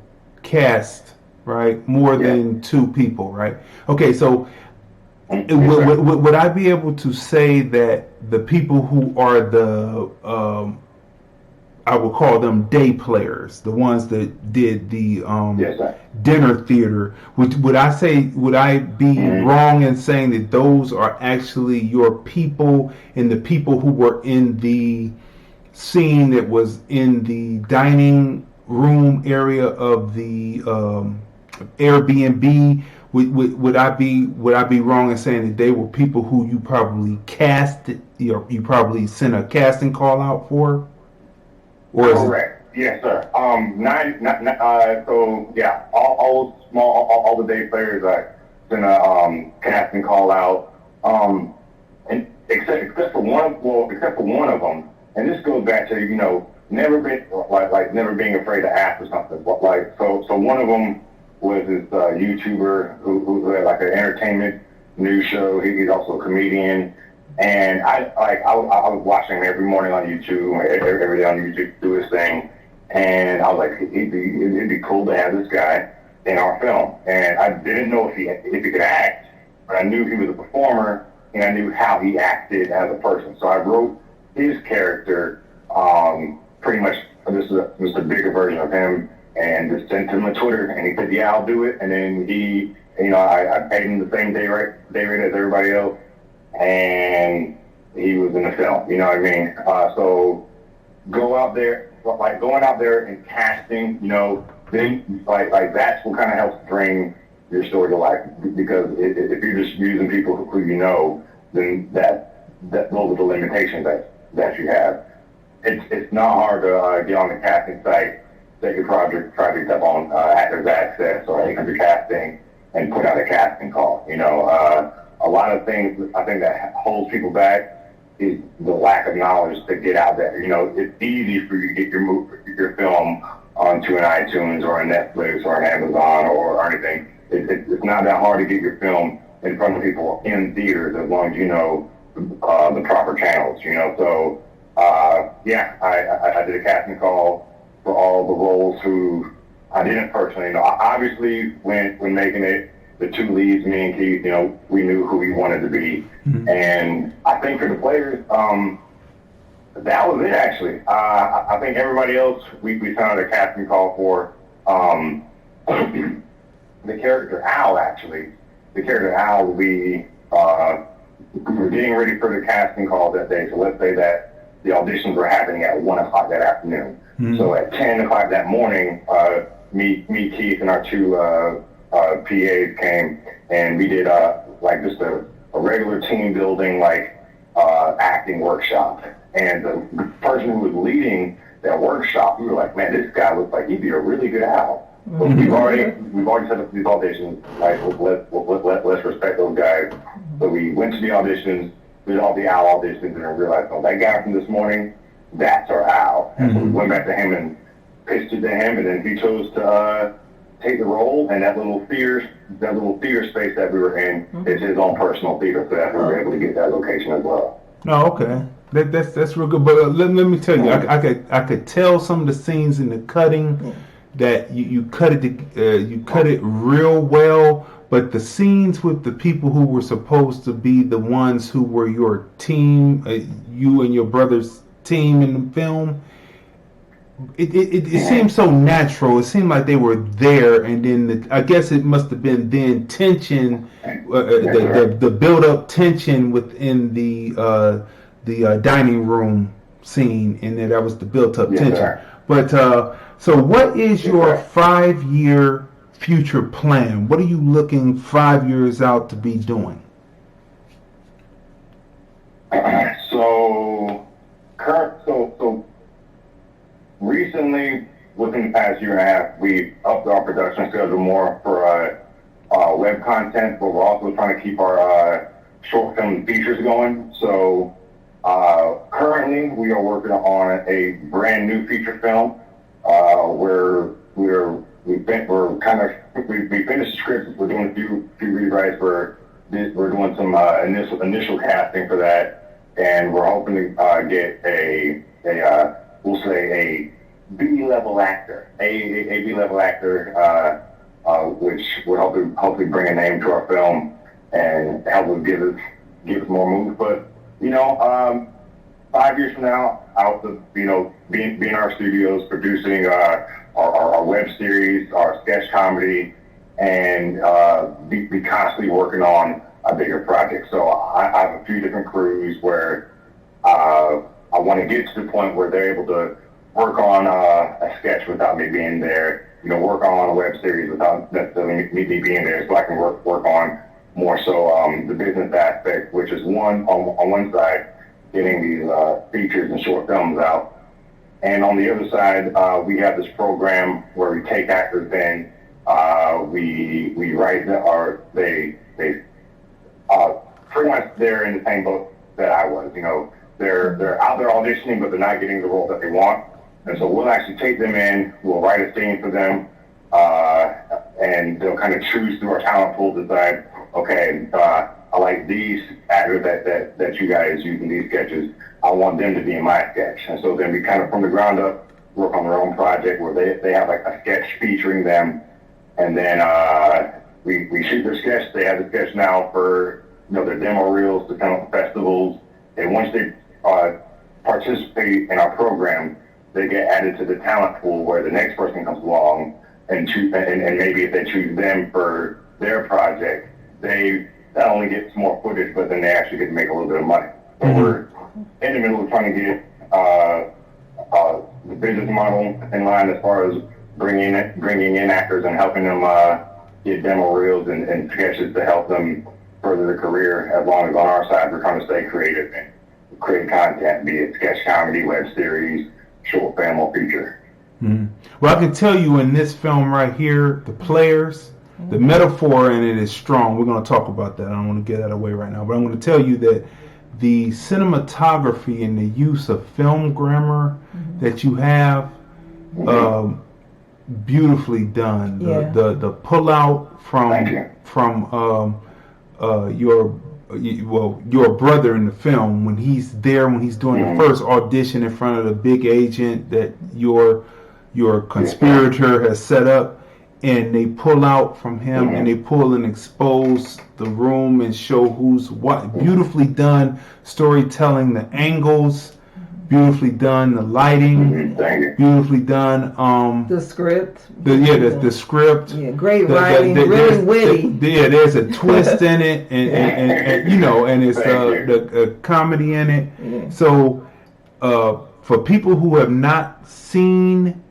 cast, right? More than two people, right? Okay, so would I be able to say that the people who are the I would call them day players, the ones that did the dinner theater, would I be wrong in saying that those are actually your people and the people who were in the scene that was in the dining room area of the Airbnb? Would I be wrong in saying that they were people who you probably you probably sent a casting call out for? Or correct. Yes, sir. So yeah, all the day players, I sent a casting call out. And except for one of them, and this goes back to never being afraid to ask for something. So one of them was this YouTuber who had like an entertainment news show. He's also a comedian. And I was watching him every morning on YouTube, every day on YouTube, do his thing. And I was like, it'd be cool to have this guy in our film. And I didn't know if he could act, but I knew he was a performer, and I knew how he acted as a person. So I wrote his character, pretty much just a bigger version of him, and just sent him on Twitter. And he said, "Yeah, I'll do it." And then he, I paid him the same day rate as everybody else. And he was in the film, you know what I mean? So going out there and casting, then that's what kind of helps bring your story to life. Because if you're just using people who then those are the limitations that you have. It's not hard to get on the casting site, set your project up on Actors Access or Actors Casting, and put out a casting call. A lot of things I think that holds people back is the lack of knowledge to get out there. It's easy for you to get your film onto an iTunes or a Netflix or an Amazon or anything. It's not that hard to get your film in front of people in theaters as long as you know the proper channels. So I did a casting call for all the roles who I didn't personally know. Obviously, when making it, the two leads, me and Keith, we knew who we wanted to be. Mm-hmm. And I think for the players, that was it actually. I think everybody else, we sent out a casting call for the character Al actually. The character Al, we were getting ready for the casting call that day. So let's say that the auditions were happening at 1 o'clock that afternoon. Mm-hmm. So at 10 o'clock that morning, me, Keith, and our two PAs came, and we did just a regular team building acting workshop. And the person who was leading that workshop, we were like, man, this guy looks like he'd be a really good Al. So we've already set up these auditions. Let's respect those guys. So we went to the auditions, did all the Al auditions, and then realized, that guy from this morning, that's our Al. And so we went back to him and pitched it to him, and then he chose to take the role, and that little theater space that we were in is his own personal theater, so that we were able to get that location as well. No, okay, that's real good. But let me tell you, I could tell some of the scenes in the cutting that you cut it real well. But the scenes with the people who were supposed to be the ones who were your team, you and your brother's team in the film, it seemed so natural. It seemed like they were there, and then I guess it must have been then tension, the build-up tension within the dining room scene, and then that was the built-up tension. Sir. But so, what is your 5-year future plan? What are you looking 5 years out to be doing? So recently, within the past year and a half, we upped our production schedule more for web content, but we're also trying to keep our short film features going. So currently, we are working on a brand new feature film where we finished the script. We're doing a few rewrites. We're doing some initial casting for that, and we're hoping to get a B-level actor, a B-level actor, which would hopefully bring a name to our film and help us give us more movies. But 5 years from now, I'll be in our studios producing our web series, our sketch comedy, and be constantly working on a bigger project. So I have a few different crews where I want to get to the point where they're able to work on a sketch without me being there, work on a web series without necessarily me being there, so I can work on more so the business aspect, which is on one side, getting these features and short films out. And on the other side, we have this program where we take actors in, we write they pretty much they're in the same boat that I was. They're out there auditioning, but they're not getting the role that they want. And so we'll actually take them in, we'll write a scene for them, and they'll kind of choose through our talent pool to decide, okay, I like these actors that you guys use in these sketches. I want them to be in my sketch. And so then we kind of, from the ground up, work on their own project where they have like a sketch featuring them. And then we shoot their sketch. They have the sketch now for their demo reels to come up festivals. And once they participate in our program, they get added to the talent pool where the next person comes along and maybe if they choose them for their project, they not only get some more footage, but then they actually get to make a little bit of money. So we're in the middle of trying to get the business model in line as far as bringing in actors and helping them get demo reels and sketches to help them further their career. As long as on our side we're trying to stay creative and create content, be it sketch comedy, web series, short film, or feature. Well, I can tell you in this film right here, the players, the metaphor in it is strong. We're going to talk about that. I don't want to get that away right now, but I'm going to tell you that the cinematography and the use of film grammar that you have, beautifully done. The pull out from your brother in the film when he's doing the first audition in front of the big agent that your conspirator has set up, and they pull out from him and they pull and expose the room and show who's what. Beautifully done storytelling, the angles, beautifully done, the lighting, beautifully done. The script. The script. Yeah, great writing, really witty. There's a twist in it, and and it's the comedy in it. Yeah. So for people who have not seen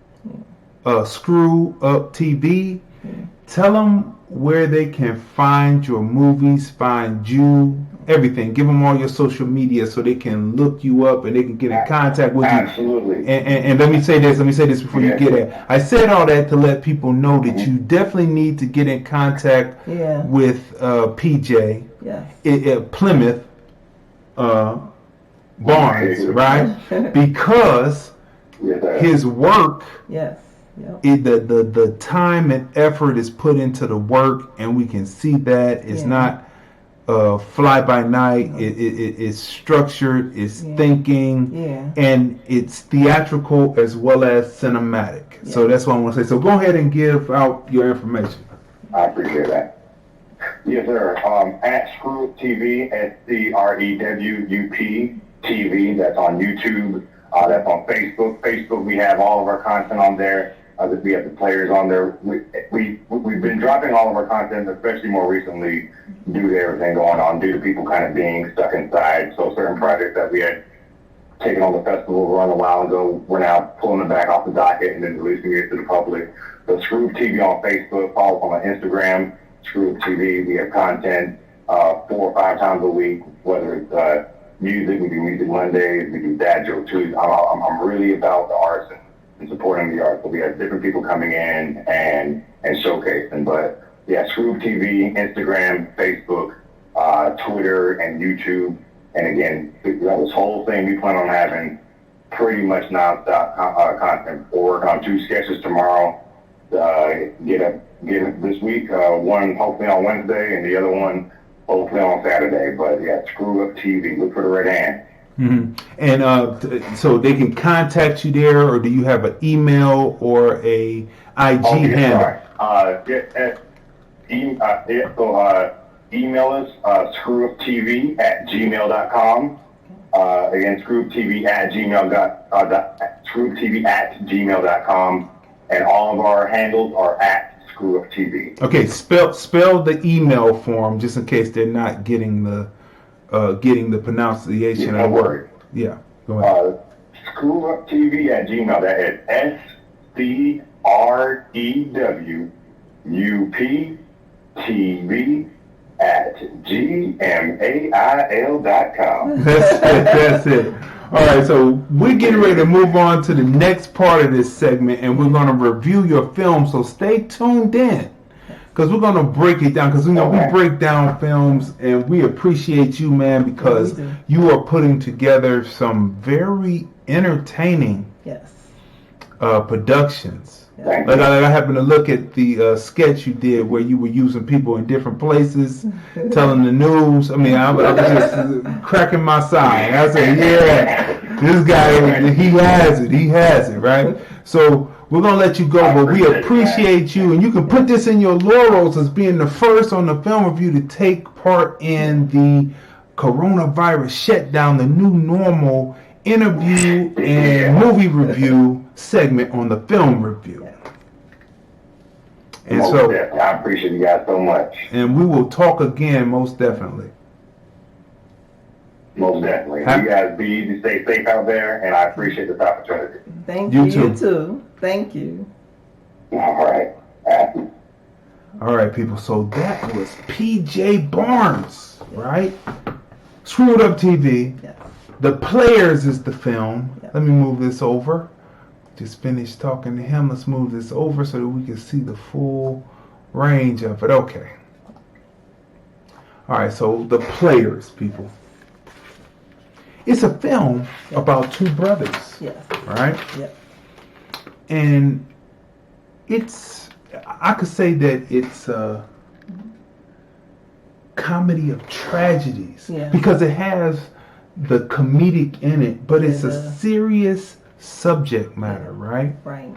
Screw Up TV, tell them where they can find your movies, find you, everything. Give them all your social media so they can look you up and they can get in contact with you. Absolutely. And let me say this before you get it. I said all that to let people know that you definitely need to get in contact with PJ at Plymouth Barnes, right? Because his work, the time and effort is put into the work, and we can see that it's not fly by night. It's structured, it's thinking, and it's theatrical as well as cinematic. So that's what I want to say. So go ahead and give out your information. I appreciate that. Yes, sir. At Screw Up TV, SCREWUP TV. That's on YouTube. That's on Facebook. Facebook, we have all of our content on there. We have the players on there. We've been dropping all of our content, especially more recently, due to everything going on, due to people kind of being stuck inside. So certain projects that we had taken on the festival run a while ago, we're now pulling them back off the docket and then releasing it to the public. So Screw Up TV on Facebook, follow us on Instagram, Screw Up TV. We have content 4 or 5 times a week, whether it's music, we do Music Mondays, we do Dad Joke Tuesdays. I'm really about the arts and supporting the arts. So we have different people coming in and showcasing. But yeah, Screw Up TV, Instagram, Facebook, Twitter, and YouTube. And again, this whole thing we plan on having pretty much nonstop content. We'll work on 2 sketches tomorrow. Get it this week. One hopefully on Wednesday, and the other one hopefully on Saturday. But yeah, Screw Up TV. Look for the red hand. Mm-hmm. And so they can contact you there, or do you have an email or a IG handle? Email us, screwuptv@gmail.com. Again, screwuptv@gmail.com. And all of our handles are @screwuptv. Okay, spell the email for them, just in case they're not getting the pronunciation of the word. Yeah, go ahead. Screwuptv@gmail. That is SCREWPTV@gmail.com. That's it. All right, so we're getting ready to move on to the next part of this segment, and we're going to review your film. So stay tuned in, because we're going to break it down. Because we break down films, and we appreciate you, man, because you are putting together some very entertaining productions. Like I happened to look at the sketch you did where you were using people in different places, telling the news. I mean, I was just cracking my side. I said, yeah, this guy, he has it, right? So we're going to let you go, but we appreciate you. And you can put this in your laurels as being the first on the film review to take part in the coronavirus shutdown, the new normal interview and movie review segment on the film review. And most definitely. I appreciate you guys so much. And we will talk again, most definitely. Most definitely. You guys be easy, stay safe out there, and I appreciate this opportunity. Thank you. You too. Thank you. All right. All right, people. So that was P.J. Barnes, right? Screwed Up TV. Yes. The Players is the film. Yep. Let me move this over. Just finished talking to him. Let's move this over so that we can see the full range of it. Okay. All right, so The Players, people. It's a film about two brothers. Yes. Right? Yep. And I could say that it's a comedy of tragedies. Yeah. Because it has the comedic in it, but it's a serious subject matter, right? Right.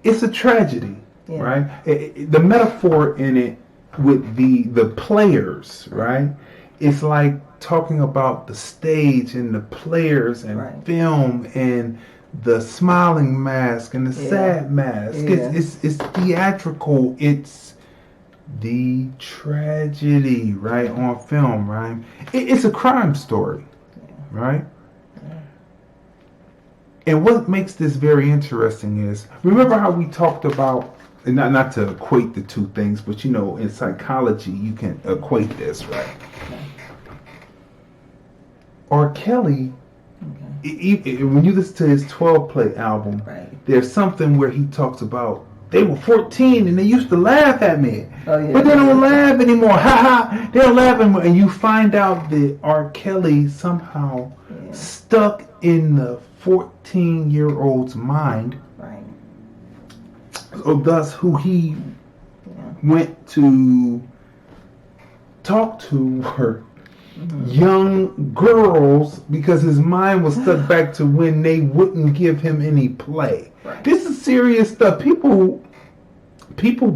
It's a tragedy, right? The metaphor in it with the players, right? It's like talking about the stage and the players and film and the smiling mask and the sad mask. It's theatrical. It's the tragedy, right, on film, right? It's a crime story, right? And what makes this very interesting is, remember how we talked about, and not to equate the two things, but you know, in psychology, you can equate this, right? R. Kelly, when you listen to his 12-play album, there's something where he talks about, they were 14 and they used to laugh at me. But they don't laugh anymore. Ha ha. They don't laugh anymore. And you find out that R. Kelly somehow stuck in the 14-year-old's mind. Right. So thus who he went to talk to were young girls, because his mind was stuck back to when they wouldn't give him any play. Right. This is serious stuff. People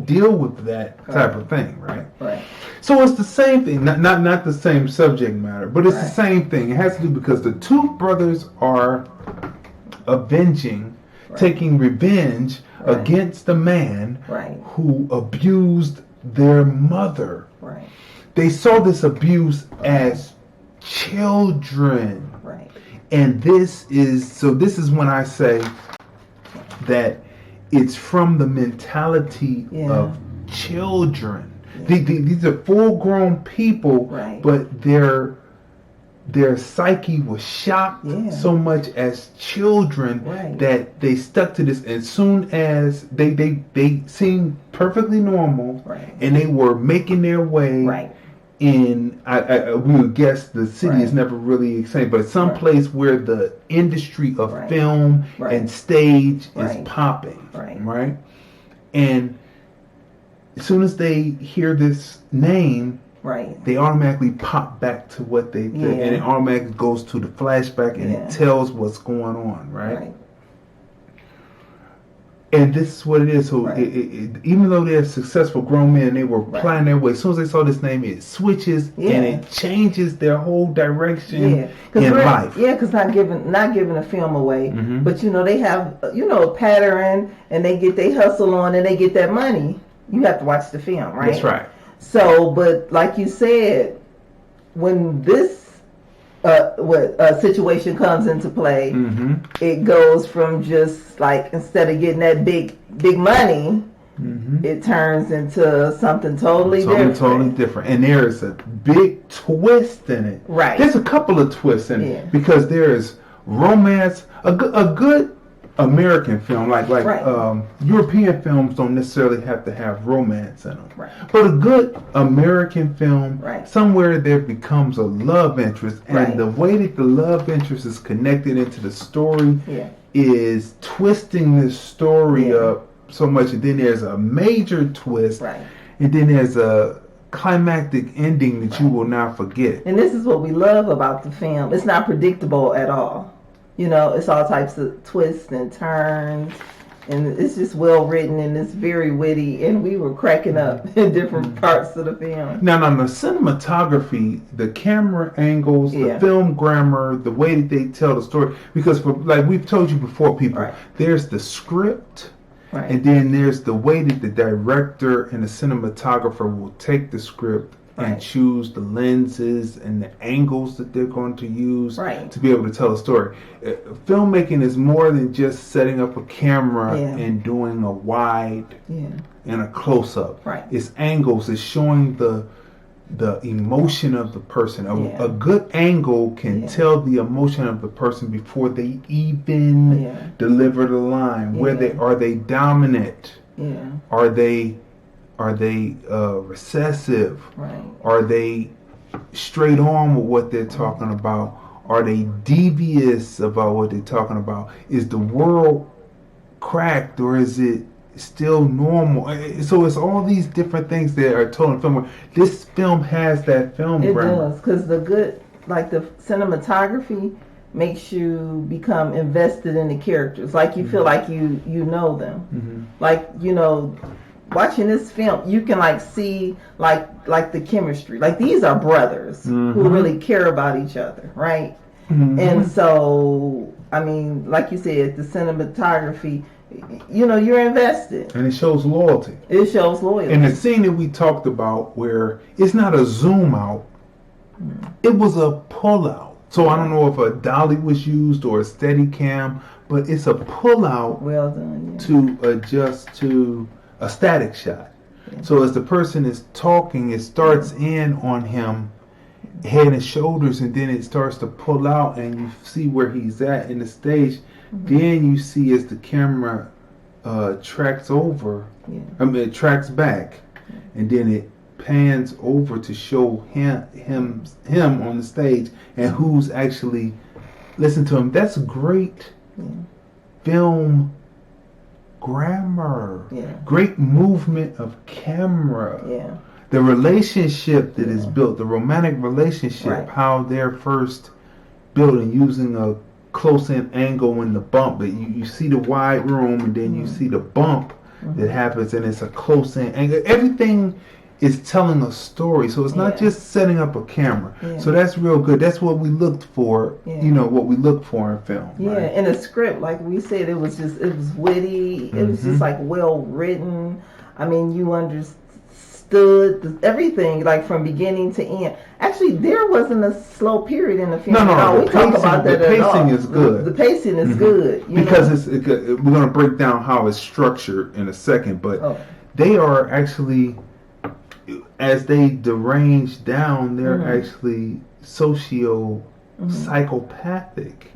deal with that type of thing, right? Right. So it's the same thing, not the same subject matter, but it's the same thing. It has to do because the two brothers are avenging, taking revenge against the man who abused their mother. Right. They saw this abuse as children. Right. And this is when I say that it's from the mentality of children. These are full-grown people, but their psyche was shocked so much as children that they stuck to this. As soon as they seemed perfectly normal, and they were making their way in, we would guess the city is never really exciting, but some place where the industry of film and stage is popping, right? And as soon as they hear this name, Right. They automatically pop back to what they did, and it automatically goes to the flashback, and it tells what's going on, right? And this is what it is. So even though they're successful grown men, they were planning their way. As soon as they saw this name, it switches and it changes their whole direction in life. Yeah, because not giving a film away, but they have a pattern, and they get their hustle on, and they get that money. You have to watch the film, right? That's right. So, but like you said, when this situation comes into play, it goes from just like, instead of getting that big money, it turns into something totally different. And there's a big twist in it. Right. There's a couple of twists in it because there's romance. A good American film, like European films don't necessarily have to have romance in them. Right. But a good American film, somewhere there becomes a love interest, and the way that the love interest is connected into the story is twisting this story up so much, and then there's a major twist, and then there's a climactic ending that you will not forget. And this is what we love about the film. It's not predictable at all. It's all types of twists and turns, and it's just well written, and it's very witty, and we were cracking up in different parts of the film. Now, the cinematography, the camera angles, the film grammar, the way that they tell the story, because like we've told you before, people, there's the script, and then there's the way that the director and the cinematographer will take the script and choose the lenses and the angles that they're going to use to be able to tell a story. Filmmaking is more than just setting up a camera and doing a wide and a close-up. It's angles. It's showing the emotion of the person. A good angle can tell the emotion of the person before they even deliver the line. Are they dominant? Are they recessive? Are they straight on with what they're talking about? Are they devious about what they're talking about? Is the world cracked, or is it still normal? So it's all these different things that are told in film. This film has that film grammar. It does, because the cinematography makes you become invested in the characters. Like you feel like you know them. Like, watching this film, you can see like the chemistry. Like, these are brothers who really care about each other, right? And so, I mean, like you said, the cinematography, you're invested. And it shows loyalty. It shows loyalty. And the scene that we talked about, where it's not a zoom out, it was a pull out. So I don't know if a dolly was used or a steady cam, but it's a pull out to adjust to a static shot. So as the person is talking, it starts in on him, head and shoulders, and then it starts to pull out, and you see where he's at in the stage. Then you see as the camera tracks over, it tracks back, and then it pans over to show him on the stage, and who's actually listen to him. That's great film grammar, great movement of camera, the relationship that is built, the romantic relationship, how they're first building using a close-in angle in the bump. But you see the wide room, and then you see the bump that happens, and it's a close-in angle. Everything is telling a story, so it's not just setting up a camera. So that's real good. That's what we looked for. What we look for in film. And the script, like we said, it was witty. It was just like well written. I mean, you understood everything, like from beginning to end. Actually, there wasn't a slow period in the film. No. We talk about that. The pacing is good. The pacing is good because we're going to break down how it's structured in a second, but they are actually, as they derange down, they're actually psychopathic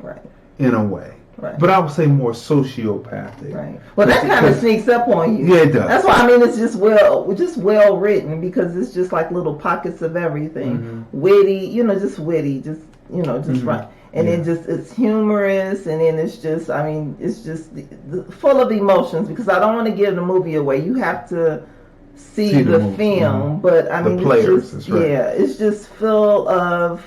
in a way. But I would say more sociopathic. Well, that kind of sneaks up on you. Yeah, it does. That's why I mean it's just well written, because it's just like little pockets of everything. Witty, just witty, just right. And then it's humorous, and then it's just full of emotions, because I don't want to give the movie away. You have to see the movie. film, but I mean, the players, it's just, right. it's just full of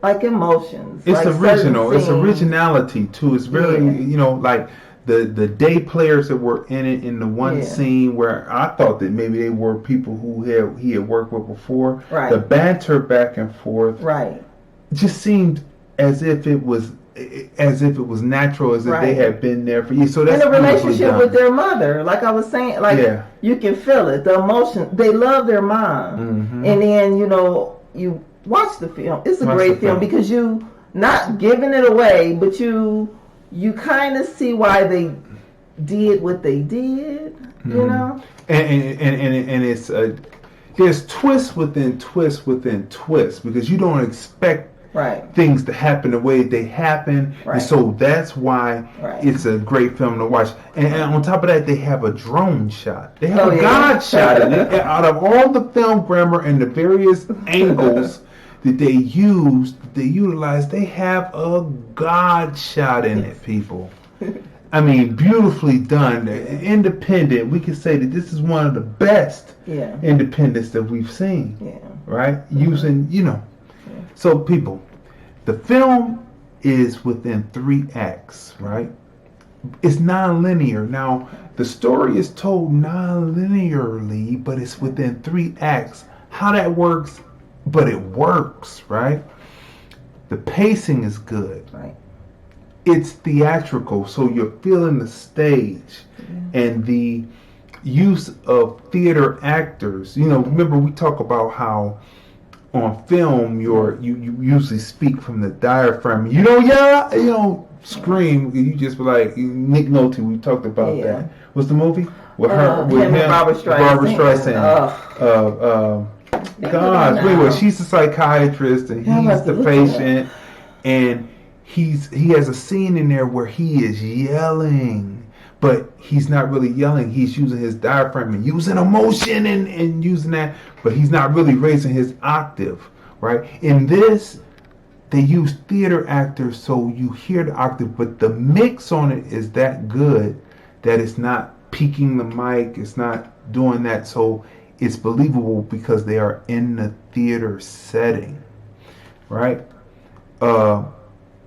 like emotions. It's like original. It's scenes. originality too. It's very, like the day players that were in it in the one scene where I thought that maybe they were people who he had worked with before. Right. The banter back and forth. Right. Just seemed as if it was natural, as if they had been there for years. So that's in a relationship with their mother, like I was saying, like you can feel it, the emotion. They love their mom, and then you watch the film. It's a great film because you not giving it away, but you kind of see why they did what they did. You know, and it's there's twist within twist within twist because you don't expect. Things to happen the way they happen, and so that's why it's a great film to watch. And on top of that, they have a drone shot. They have a God shot in it. Out of all the film grammar and the various angles that they utilize, they have a God shot in it, people. I mean, beautifully done. Independent. We can say that this is one of the best independents that we've seen. Right? Using, So, people, the film is within 3 acts, right? It's non-linear. Now, the story is told non-linearly, but it's within 3 acts. How that works, but it works, right? The pacing is good. Right. It's theatrical, so you're feeling the stage and the use of theater actors. Remember we talk about how on film, you usually speak from the diaphragm. You don't scream. You just be like Nick Nolte. We talked about that. What's the movie with him and Barbra Streisand? Wait, she's the psychiatrist and he's the patient, and he has a scene in there where he is yelling. But he's not really yelling. He's using his diaphragm and using emotion and using that. But he's not really raising his octave, right? In this, they use theater actors so you hear the octave. But the mix on it is that good that it's not peaking the mic. It's not doing that. So it's believable because they are in the theater setting, right?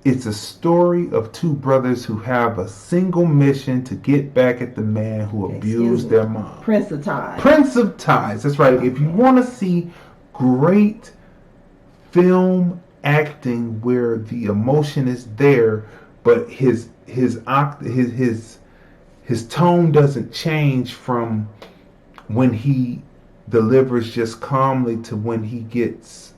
It's a story of 2 brothers who have a single mission to get back at the man who abused their mom. Prince of Ties. Prince of Ties. That's right. If you want to see great film acting where the emotion is there, but his tone doesn't change from when he delivers just calmly to when he gets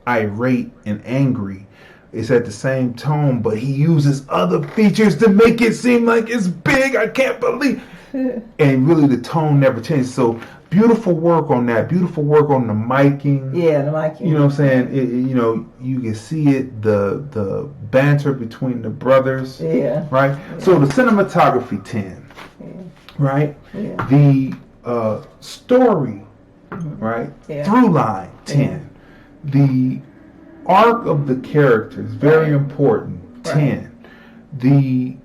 irate and angry. It's at the same tone, but he uses other features to make it seem like it's big. I can't believe. And really, the tone never changes. So beautiful work on that. Beautiful work on the miking. Yeah, the miking. You know what I'm saying? You can see it. The banter between the brothers. Yeah. Right. Yeah. So the cinematography 10. Yeah. Right. Yeah. The story. Right. Yeah. Through line 10. Yeah. The arc of the characters, very important, 10. The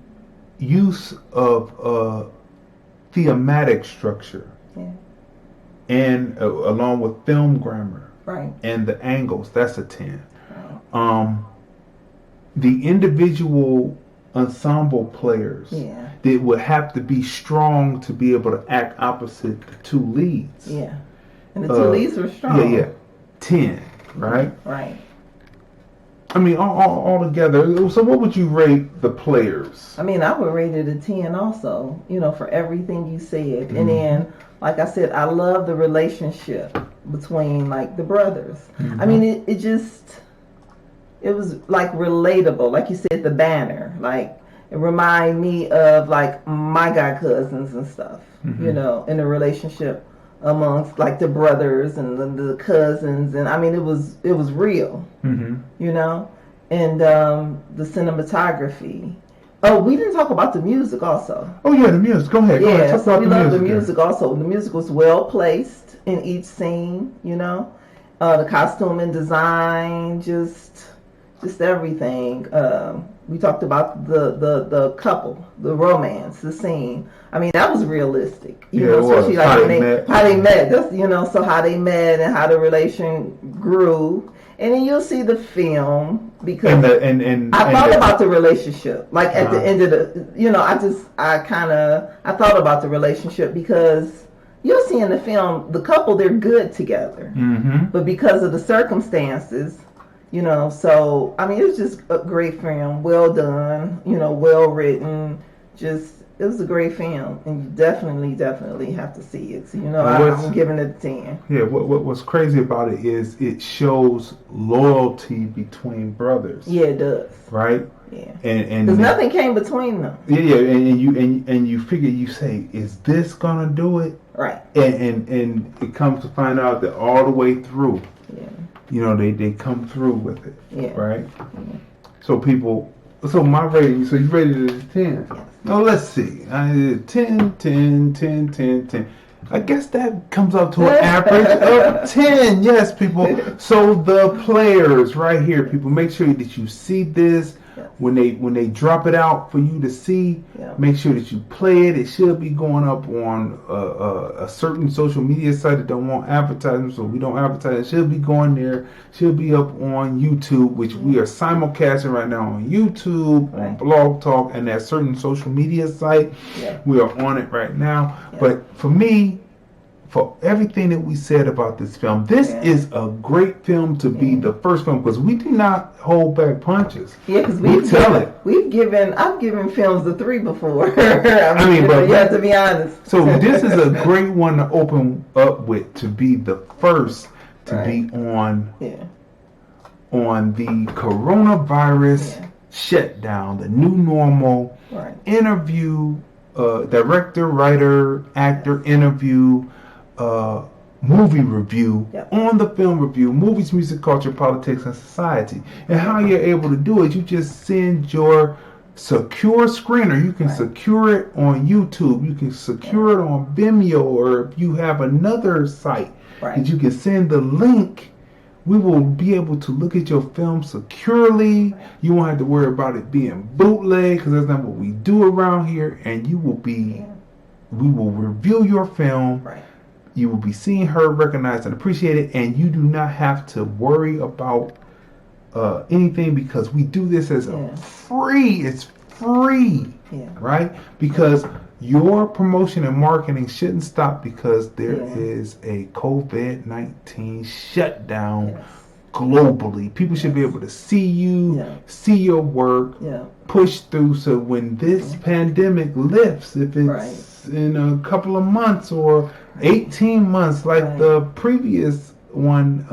use of thematic structure and along with film grammar and the angles, that's a 10. The individual ensemble players that would have to be strong to be able to act opposite the 2 leads. Yeah. And the 2 leads were strong. Yeah. 10, right? Right. I mean, all together. So what would you rate the players? I mean, I would rate it a 10 also, for everything you said. And then, like I said, I love the relationship between, like, the brothers. I mean, it was, like, relatable. Like you said, the banner. Like, it reminded me of, like, my guy cousins and stuff, in the relationship amongst, like, the brothers and the cousins. And, I mean, it was real, and the cinematography. Oh, we didn't talk about the music also. Oh, yeah, the music. Go ahead. Yeah, so we love the music also. The music was well placed in each scene, the costume and design, just everything. We talked about the couple, the romance, the scene. I mean, that was realistic. You know, especially like how they met. That's, you know, so how they met and how the relation grew. And then you'll see the film because I thought about the relationship. Like at the end of the, you know, I thought about the relationship because you'll see in the film the couple, they're good together, but because of the circumstances, you know. So I mean, it was just a great film, well done, you know, well written. It was a great film, and you definitely have to see it. So, you know, I'm giving it a 10. Yeah, what's crazy about it is it shows loyalty between brothers. Yeah, it does. Right? Yeah. And because nothing came between them. Yeah, and you figure, you say, is this gonna do it? Right. And it comes to find out that all the way through, you know, they come through with it. Yeah. Right? So my rating, so you rated it as 10. Yes. Oh, let's see. I did 10, 10, 10, 10, 10. I guess that comes up to an average of 10. Yes, people. So the players right here, people, make sure that you see this. When they drop it out for you to see, make sure that you play it. It should be going up on a certain social media site that don't want advertisements, so we don't advertise. It should be going there. Should be up on YouTube, which we are simulcasting right now on YouTube, on Blog Talk, and that certain social media site. We are on it right now. But for me, for everything that we said about this film, this is a great film to be the first film, because we do not hold back punches. Yeah, because I've given films a 3 before. I mean, but you have to be honest. So this is a great one to open up with, to be the first to be on the coronavirus shutdown, the new normal interview, director, writer, actor interview, movie review on the film review, movies, music, culture, politics, and society. And how you're able to do it, you just send your secure screener. You can secure it on YouTube, you can secure it on Vimeo, or if you have another site that you can send the link, we will be able to look at your film securely. You won't have to worry about it being bootleg, because that's not what we do around here. And we will review your film. You will be seen, heard, recognized, and appreciated, and you do not have to worry about anything, because we do this as a free. It's free, right? Because your promotion and marketing shouldn't stop because there is a COVID-19 shutdown globally. People should be able to see you, see your work, push through. So when this pandemic lifts, if it's in a couple of months or 18 months like the previous one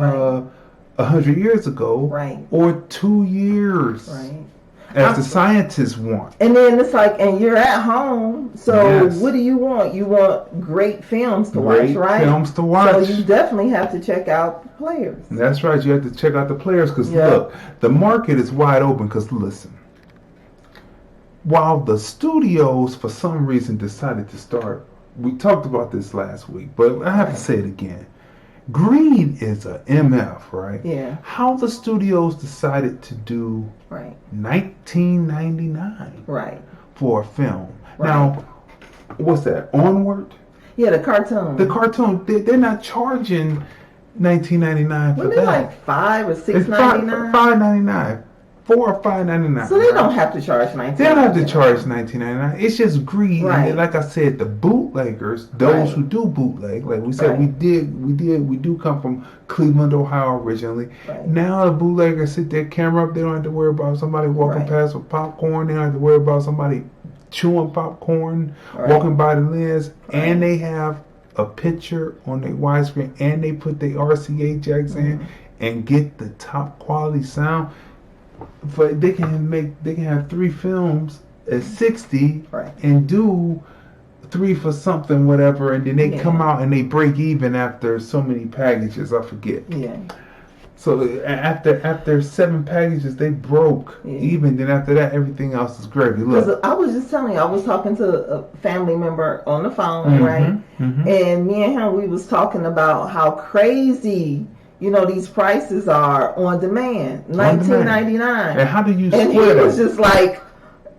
100 years ago, or 2 years, as the scientists want. And then it's like, and you're at home, so what do you want? You want great films to watch, right? Films to watch. So you definitely have to check out the players. That's right, you have to check out the players, because look, the market is wide open. Because listen, while the studios for some reason decided to start, we talked about this last week, but I have to say it again. Greed is a MF, right? Yeah. How the studios decided to do $19.99 for a film. Now, what's that? Onward? Yeah, the cartoon. The cartoon. They're not charging $19.99 for that. Like $5 or $6.99. $5.99. $4 or $5.99. So they don't have to charge $19.99. They don't have to charge $19.99. It's just greed. And like I said, the bootleggers, those who do bootleg, like we said, we do come from Cleveland, Ohio originally. Now the bootleggers sit their camera up. They don't have to worry about somebody walking past with popcorn. They don't have to worry about somebody chewing popcorn, walking by the lens, and they have a picture on their widescreen, and they put their RCA jacks in and get the top quality sound. But they can have 3 films at 60 and do 3 for something, whatever, and then they come out and they break even after so many packages. I forget. So after 7 packages, they broke even. Then after that, everything else is gravy. Look, I was just telling you, I was talking to a family member on the phone, and me and him, we was talking about how crazy these prices are on demand, $19.99. And how do you And he was just like,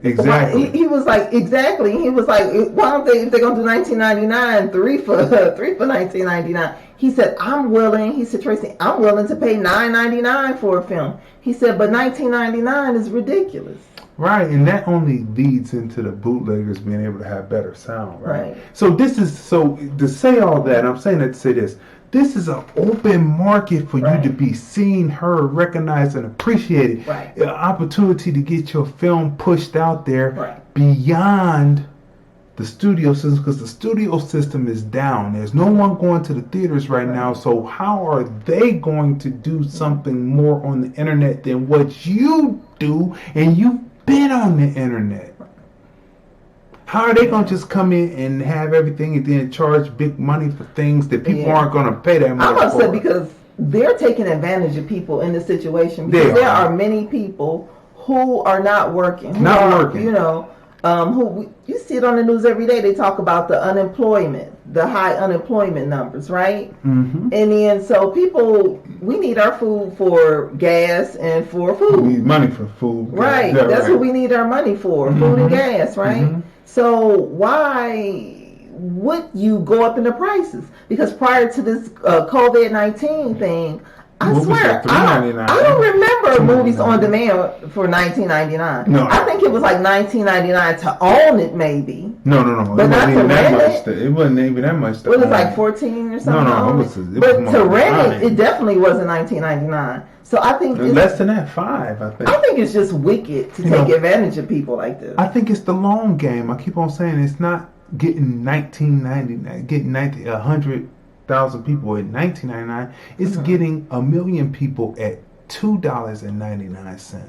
exactly. He was like, exactly. He was like, why don't they, if they're gonna do $19.99, three for $19.99? He said, I'm willing. He said, Tracey, I'm willing to pay $9.99 for a film. He said, but $19.99 is ridiculous. Right, and that only leads into the bootleggers being able to have better sound, right? So to say all that, I'm saying that to say this. This is an open market for you to be seen, heard, recognized, and appreciated. Right. An opportunity to get your film pushed out there Right. beyond the studio system, because the studio system is down. There's no one going to the theaters right now, so how are they going to do something more on the internet than what you do, and you've been on the internet? How are they going to just come in and have everything and then charge big money for things that people aren't going to pay that much for? I'm upset because they're taking advantage of people in this situation, because there are many people who are not working. Who you see it on the news every day. They talk about the unemployment, the high unemployment numbers, right? Mm-hmm. And then so people, we need our food for gas and for food. We need money for food. Right. That's what we need our money for, food and gas, right? Mm-hmm. So why would you go up in the prices? Because prior to this COVID-19 thing, I swear, I don't remember movies on demand for $19.99. No, I think it was like $19.99 to own it, maybe. No. But not to rent it. It wasn't even that much. It was like $14 or something. No. But to rent it definitely wasn't $19.99. So I think less than that, $5. I think. I think it's just wicked to take advantage of people like this. I think it's the long game. I keep on saying it's not getting $19.99, getting 100,000 people at $19.99. It's getting 1 million people at $2.99.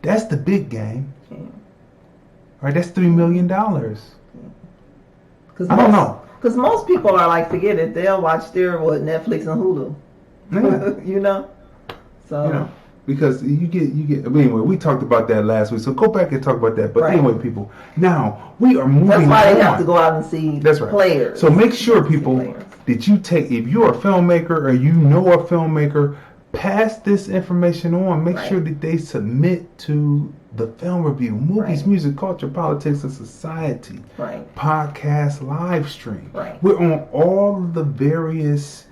That's the big game. Right? That's $3 million. I don't know. Because most people are like, forget it. They'll watch their Netflix and Hulu. Yeah. So. Because you get. Anyway, we talked about that last week, so go back and talk about that. But anyway, people, now we are moving. That's why they have to go out and see players. So make sure, people, that you take. If you're a filmmaker or you know a filmmaker, pass this information on. Make sure that they submit to the film review, movies, music, culture, politics, and society. Podcast live stream. We're on all of the various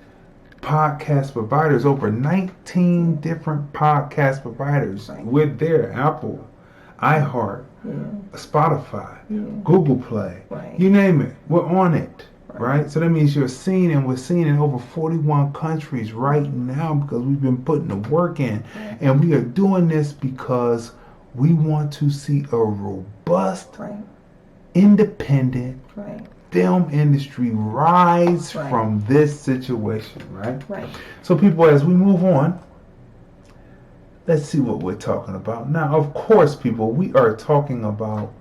podcast providers, over 19 different podcast providers. We're there: Apple, iHeart, Spotify, Google Play, you name it, we're on it. Right? So that means you're seen, and we're seen in over 41 countries right now, because we've been putting the work in. And we are doing this because we want to see a robust, independent film industry rise from this situation, right? So people, as we move on, let's see what we're talking about. Now, of course, people, we are talking about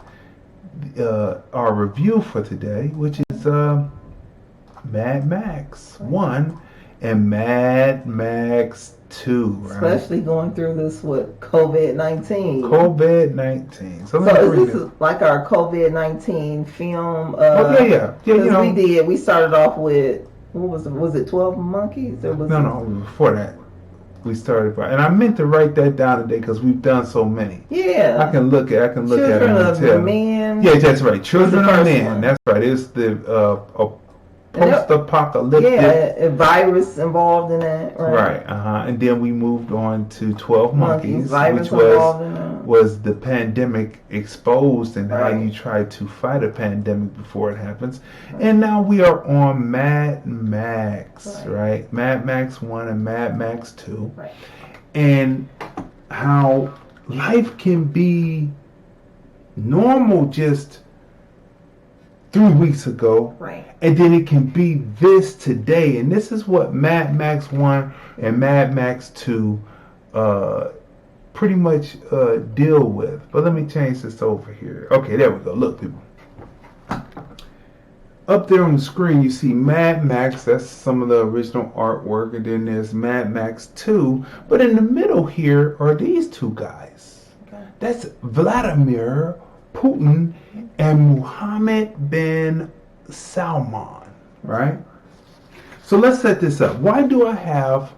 our review for today, which is Mad Max 1 and Mad Max 2, right? Especially going through this COVID-19. So is this like our COVID-19 film? We started off with, was it 12 Monkeys? Or was no, before that. We started, and I meant to write that down today because we've done so many. Yeah, I can look at it and Children of Men. Yeah, that's right. Children of Men. That's right. It's the post-apocalyptic. A virus involved in that. Right. And then we moved on to 12 Monkeys, which was the pandemic exposed and how you try to fight a pandemic before it happens. And now we are on Mad Max, right? Mad Max 1 and Mad Max 2. And how life can be normal just 3 weeks ago, and then it can be this today. And this is what Mad Max 1 and Mad Max 2 pretty much deal with. But let me change this over here. Okay, there we go. Look, people. Up there on the screen, you see Mad Max. That's some of the original artwork. And then there's Mad Max 2. But in the middle here are these two guys. That's Vladimir Putin and Mohammed bin Salman, right? So let's set this up. Why do I have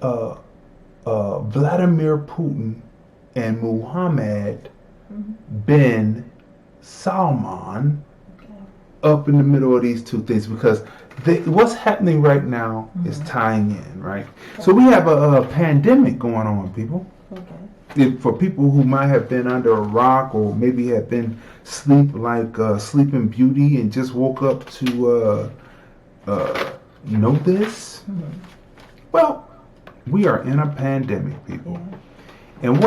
Vladimir Putin and Mohammed bin Salman up in the middle of these two things? Because what's happening right now is tying in, right? So we have a pandemic going on, people. For people who might have been under a rock or maybe have been Sleeping Beauty and just woke up to know this. Well, we are in a pandemic, people. And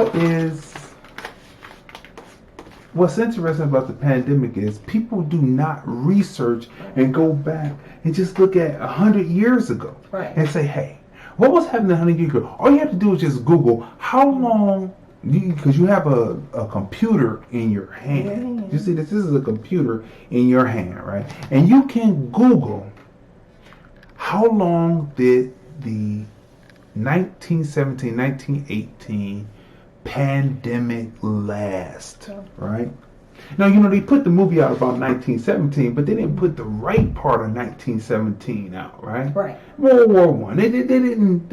what's interesting about the pandemic is people do not research and go back and just look at 100 years ago and say, hey, what was happening 100 years ago? All you have to do is just Google how long, because you have a computer in your hand. You see, this is a computer in your hand, right? And you can Google how long did the 1917, 1918 pandemic last, right? Now, they put the movie out about 1917, but they didn't put the right part of 1917 out, right? Right. World War I. They didn't.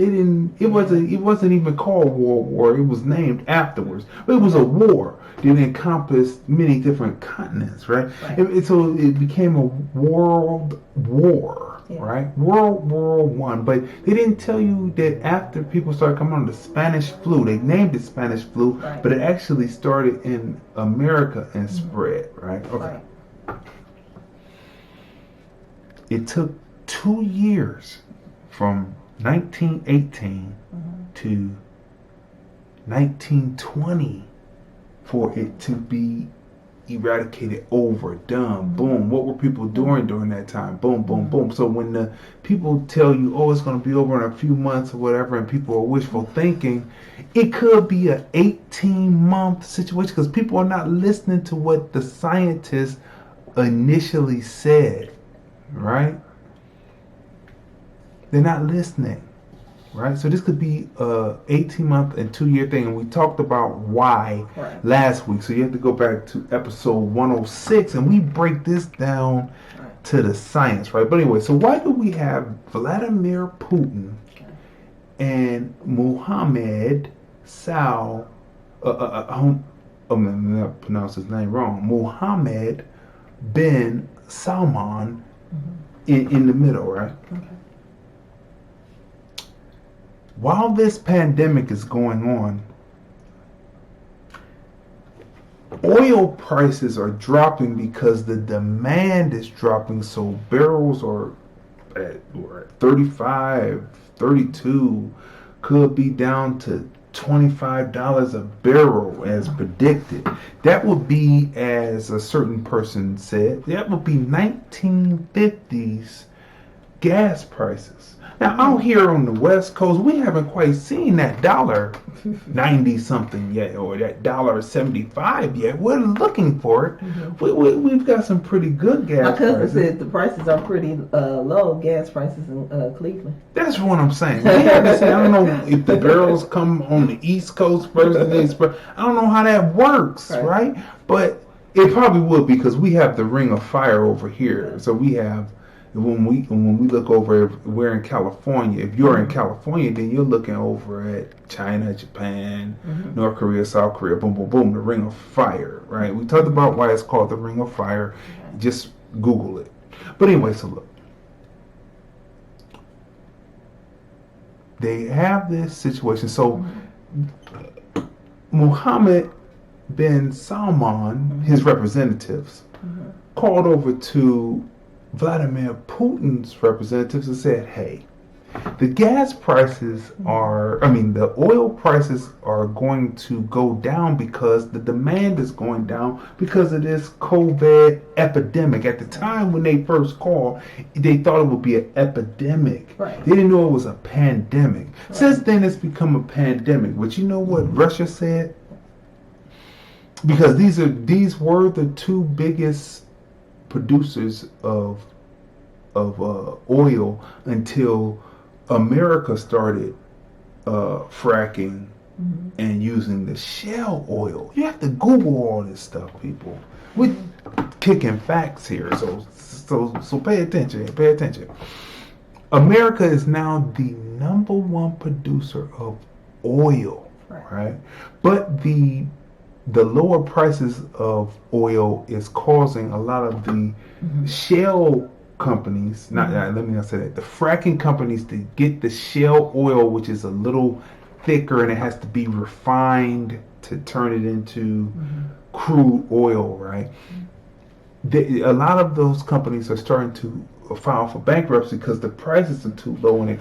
It wasn't even called World War. It was named afterwards. But it was a war that encompassed many different continents, right? And so it became a world war. Right, World War I, but they didn't tell you that after people started coming on the Spanish flu, they named it Spanish flu, but it actually started in America and spread, right? Okay. It took 2 years from 1918 to 1920 for it to be eradicated, done, boom. What were people doing during that time? Boom, boom, boom. So when the people tell you, oh, it's going to be over in a few months or whatever, and people are wishful thinking, it could be an 18-month situation because people are not listening to what the scientists initially said, right? They're not listening. Right, so this could be a 18-month and 2-year thing, and we talked about why last week. So you have to go back to episode 106, and we break this down to the science, right? But anyway, so why do we have Vladimir Putin and Mohammed I'm gonna pronounce his name wrong. Mohammed bin Salman in the middle, right? While this pandemic is going on, oil prices are dropping because the demand is dropping. So barrels are at 35, 32, could be down to $25 a barrel as predicted. That would be, as a certain person said, that would be 1950s gas prices. Now, out here on the West Coast, we haven't quite seen that $1.90 something yet, or that $1.75 yet. We're looking for it. We've got some pretty good gas prices. My cousin said the prices are pretty low, gas prices in Cleveland. That's what I'm saying. We haven't seen, I don't know if the barrels come on the East Coast first and then spread. I don't know how that works, right? But it probably would, because we have the Ring of Fire over here. So we have, when we look over, we're in California. If you're in California, then you're looking over at China, Japan, North Korea, South Korea, boom, boom, boom, the Ring of Fire, right? We talked about why it's called the Ring of Fire. Just Google it. But anyway, so look. They have this situation. So Mohammed bin Salman, his representatives, called over to Vladimir Putin's representatives and said, hey, the gas prices the oil prices are going to go down because the demand is going down because of this COVID epidemic. At the time when they first called, they thought it would be an epidemic. Right. They didn't know it was a pandemic. Right. Since then, it's become a pandemic. But you know what Russia said? Because these were the two biggest producers of oil until America started fracking and using the shale oil. You have to Google all this stuff, people. We're kicking facts here, so pay attention. America is now the number one producer of oil, right? But the lower prices of oil is causing a lot of the shale companies, let me not say that, the fracking companies to get the shale oil, which is a little thicker and it has to be refined to turn it into crude oil, right? A lot of those companies are starting to file for bankruptcy because the prices are too low and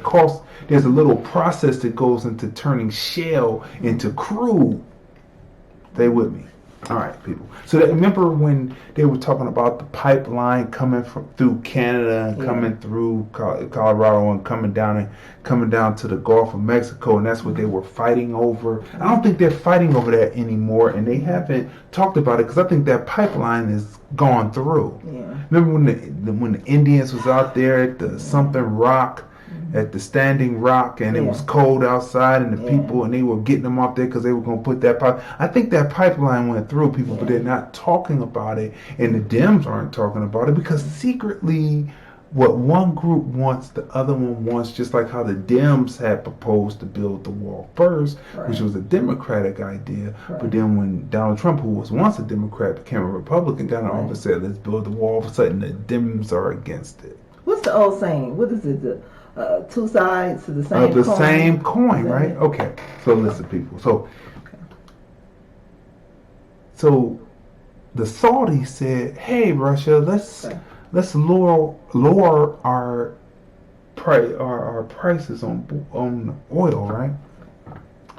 there's a little process that goes into turning shale into crude. Stay with me. All right, people. So remember when they were talking about the pipeline coming through Canada and coming through Colorado and coming down to the Gulf of Mexico, and that's what they were fighting over. I don't think they're fighting over that anymore, and they haven't talked about it because I think that pipeline is gone through. Yeah. Remember when the Indians was out there at the something rock, at the Standing Rock, and it was cold outside, and the people, and they were getting them out there because they were going to put that pipe. I think that pipeline went through, people, but they're not talking about it, and the Dems aren't talking about it because secretly, what one group wants, the other one wants, just like how the Dems had proposed to build the wall first, which was a Democratic idea, but then when Donald Trump, who was once a Democrat, became a Republican, got in office and said, let's build the wall, all of a sudden the Dems are against it. What's the old saying? What is it? Two sides to the same coin. Same coin, right? Okay. So listen, people. So the Saudis said, "Hey, Russia, let's lower our prices on oil, right?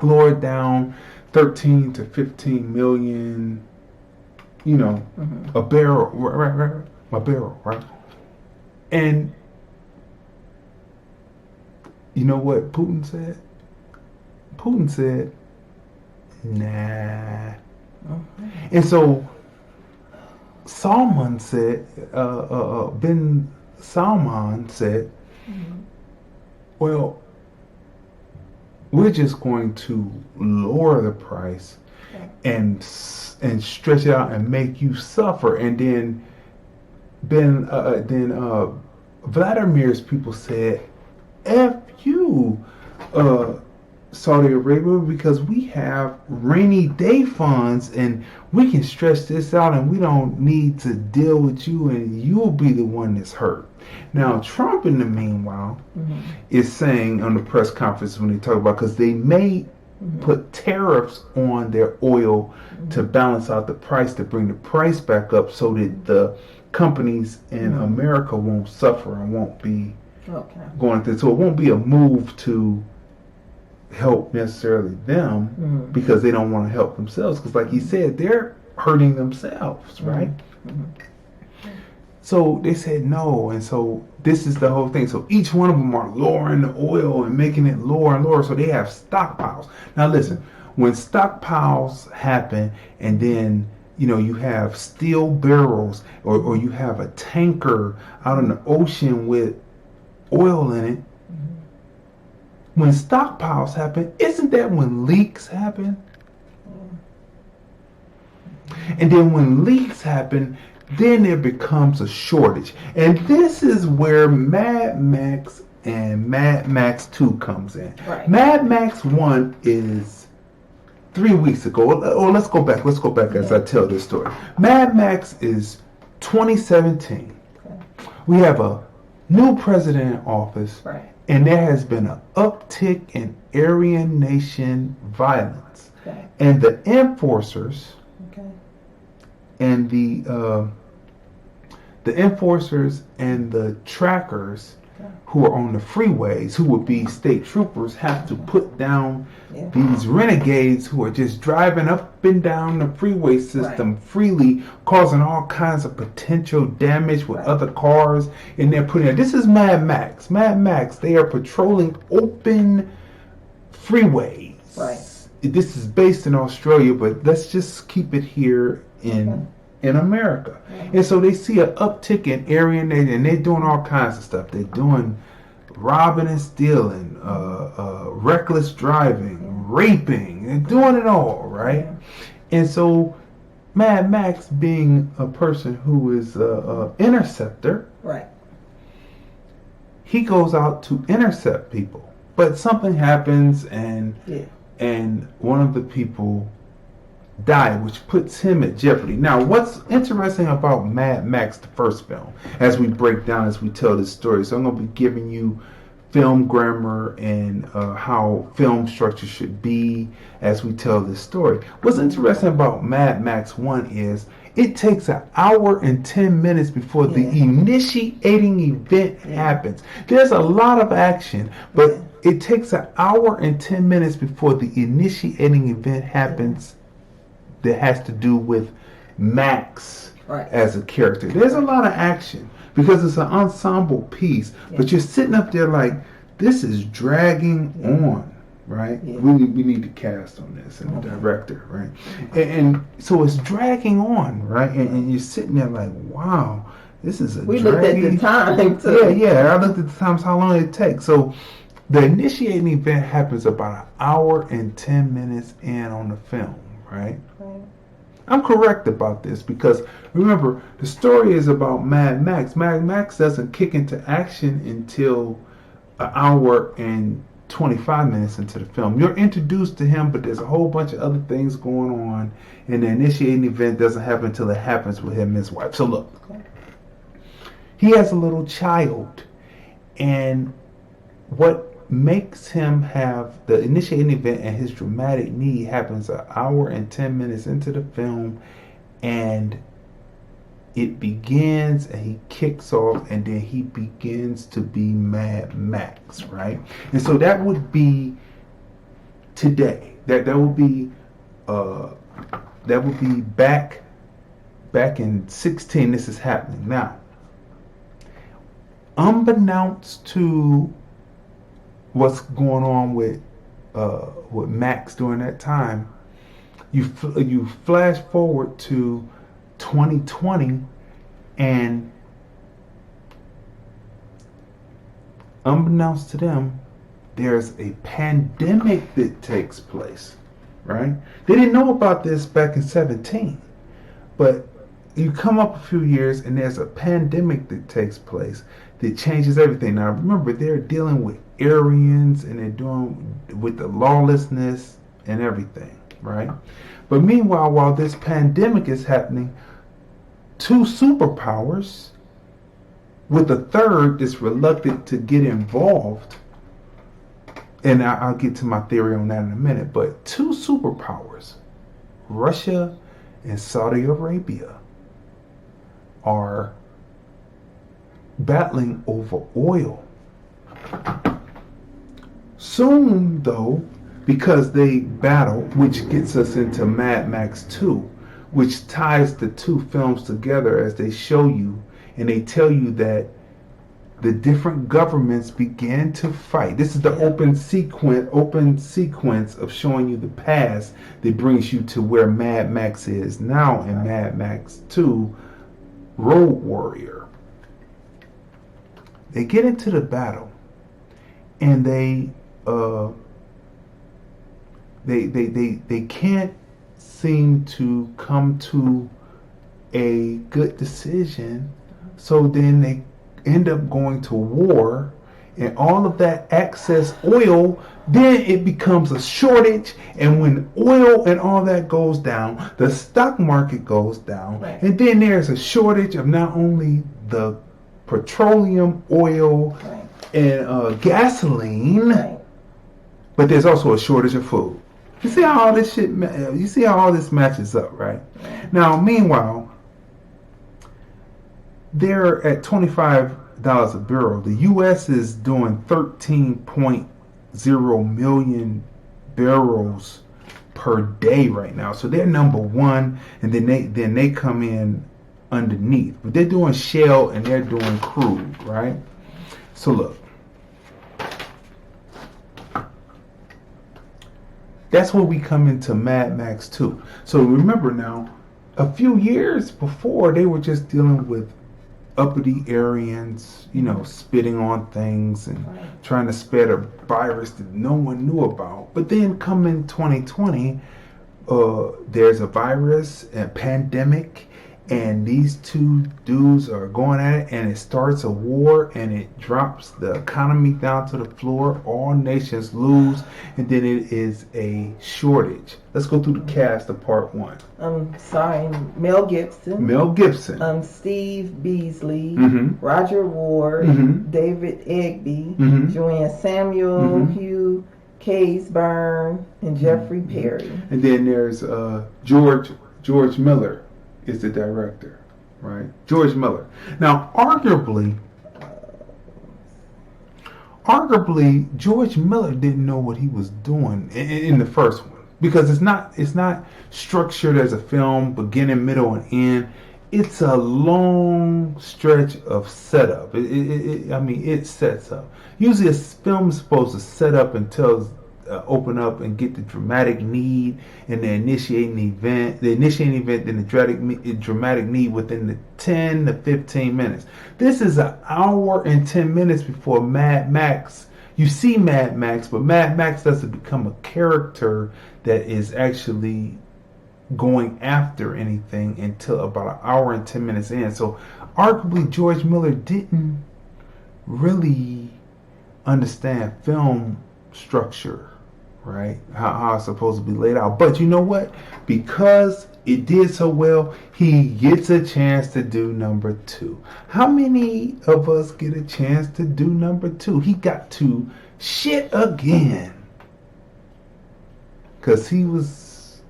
Lower it down 13 to 15 million, a barrel, right? A barrel, right? And you know what Putin said? Putin said, nah. And so Salman said, bin Salman said, well, we're just going to lower the price and stretch it out and make you suffer. And then Vladimir's people said, F you, Saudi Arabia, because we have rainy day funds and we can stretch this out and we don't need to deal with you and you'll be the one that's hurt. Now, Trump, in the meanwhile, is saying on the press conference when they talk about, because they may put tariffs on their oil to balance out the price, to bring the price back up so that the companies in America won't suffer and won't be going through. So it won't be a move to help necessarily them because they don't want to help themselves. Because like he said, they're hurting themselves, right? So they said no. And so this is the whole thing. So each one of them are lowering the oil and making it lower and lower. So they have stockpiles. Now listen, when stockpiles happen and then you have steel barrels or you have a tanker out in the ocean with oil in it, when stockpiles happen, isn't that when leaks happen? And then when leaks happen, then there becomes a shortage. And this is where Mad Max and Mad Max 2 comes in. Right. Mad Max 1 is 3 weeks ago. Oh, let's go back as I tell this story. Mad Max is 2017. We have a new president in office, and there has been an uptick in Aryan Nation violence. And the enforcers and the enforcers and the trackers who are on the freeways, who would be state troopers, have to put down these renegades who are just driving up and down the freeway system freely, causing all kinds of potential damage with other cars. And they're putting, this is Mad Max. Mad Max, they are patrolling open freeways. This is based in Australia, but let's just keep it here in America. And so they see an uptick in Aryan Nation, and they're doing all kinds of stuff. They're doing robbing and stealing, reckless driving, raping, they're doing it all, right? And so Mad Max, being a person who is an interceptor, he goes out to intercept people, but something happens, and one of the people die, which puts him at jeopardy. Now, what's interesting about Mad Max, the first film, as we break down, as we tell this story, so I'm going to be giving you film grammar and how film structure should be as we tell this story. What's interesting about Mad Max 1 is it takes an hour and 10 minutes before the initiating event happens. There's a lot of action, but it takes an hour and 10 minutes before the initiating event happens that has to do with Max as a character. There's a lot of action because it's an ensemble piece, but you're sitting up there like, this is dragging on, right? We need to cast on this and the director, right? And so it's dragging on, right? And you're sitting there like, wow, this is a We looked at the time, too. Yeah, I looked at the times, how long it takes. So the initiating event happens about an hour and 10 minutes in on the film, right? I'm correct about this because remember, the story is about Mad Max. Mad Max doesn't kick into action until an hour and 25 minutes into the film. You're introduced to him, but there's a whole bunch of other things going on, and the initiating event doesn't happen until it happens with him and his wife. So look, he has a little child, and what makes him have the initiating event and his dramatic need happens an hour and 10 minutes into the film, and it begins and he kicks off, and then he begins to be Mad Max, right? And so that would be today. That would be back in 16. This is happening now. Unbeknownst to what's going on with Max during that time, you flash forward to 2020, and unbeknownst to them, there's a pandemic that takes place, right? They didn't know about this back in 17, but you come up a few years and there's a pandemic that takes place that changes everything. Now remember, they're dealing with Aryans and they're doing with the lawlessness and everything, right? But meanwhile, while this pandemic is happening, two superpowers with a third that's reluctant to get involved, and I'll get to my theory on that in a minute, but two superpowers, Russia and Saudi Arabia, are battling over oil. Soon, though, because they battle, which gets us into Mad Max 2, which ties the two films together as they show you, and they tell you that the different governments began to fight. This is the open sequence of showing you the past that brings you to where Mad Max is now in Mad Max 2, Road Warrior. They get into the battle, and they can't seem to come to a good decision, so then they end up going to war, and all of that excess oil, then it becomes a shortage, and when oil and all that goes down, the stock market goes down, and then there's a shortage of not only the petroleum, oil, and gasoline, but there's also a shortage of food. You see how all this shit, you see how all this matches up, right? Now, meanwhile, they're at $25 a barrel. The U.S. is doing 13.0 million barrels per day right now. So they're number one, and then they come in underneath. But they're doing shale and they're doing crude, right? So look. That's where we come into Mad Max 2. So remember now, a few years before, they were just dealing with uppity Aryans, spitting on things and trying to spread a virus that no one knew about. But then coming 2020, there's a virus, a pandemic, and these two dudes are going at it, and it starts a war, and it drops the economy down to the floor. All nations lose, and then it is a shortage. Let's go through the cast of part one. Mel Gibson. Steve Beasley. Roger Ward. David Egby. Joanne Samuel. Hugh Case-Byrne, and Jeffrey Perry. And then there's George Miller is the director, right? George Miller. Now, arguably, George Miller didn't know what he was doing in the first one, because it's not structured as a film, beginning, middle, and end. It's a long stretch of setup. It sets up. Usually, a film is supposed to set up and open up and get the dramatic need and the initiating event, then the dramatic need within the 10 to 15 minutes. This is an hour and 10 minutes before Mad Max. You see Mad Max, but Mad Max doesn't become a character that is actually going after anything until about an hour and 10 minutes in. So arguably George Miller didn't really understand film structure, right? How it's supposed to be laid out. But you know what? Because it did so well, he gets a chance to do number 2. How many of us get a chance to do number 2? He got to shit again. Because he was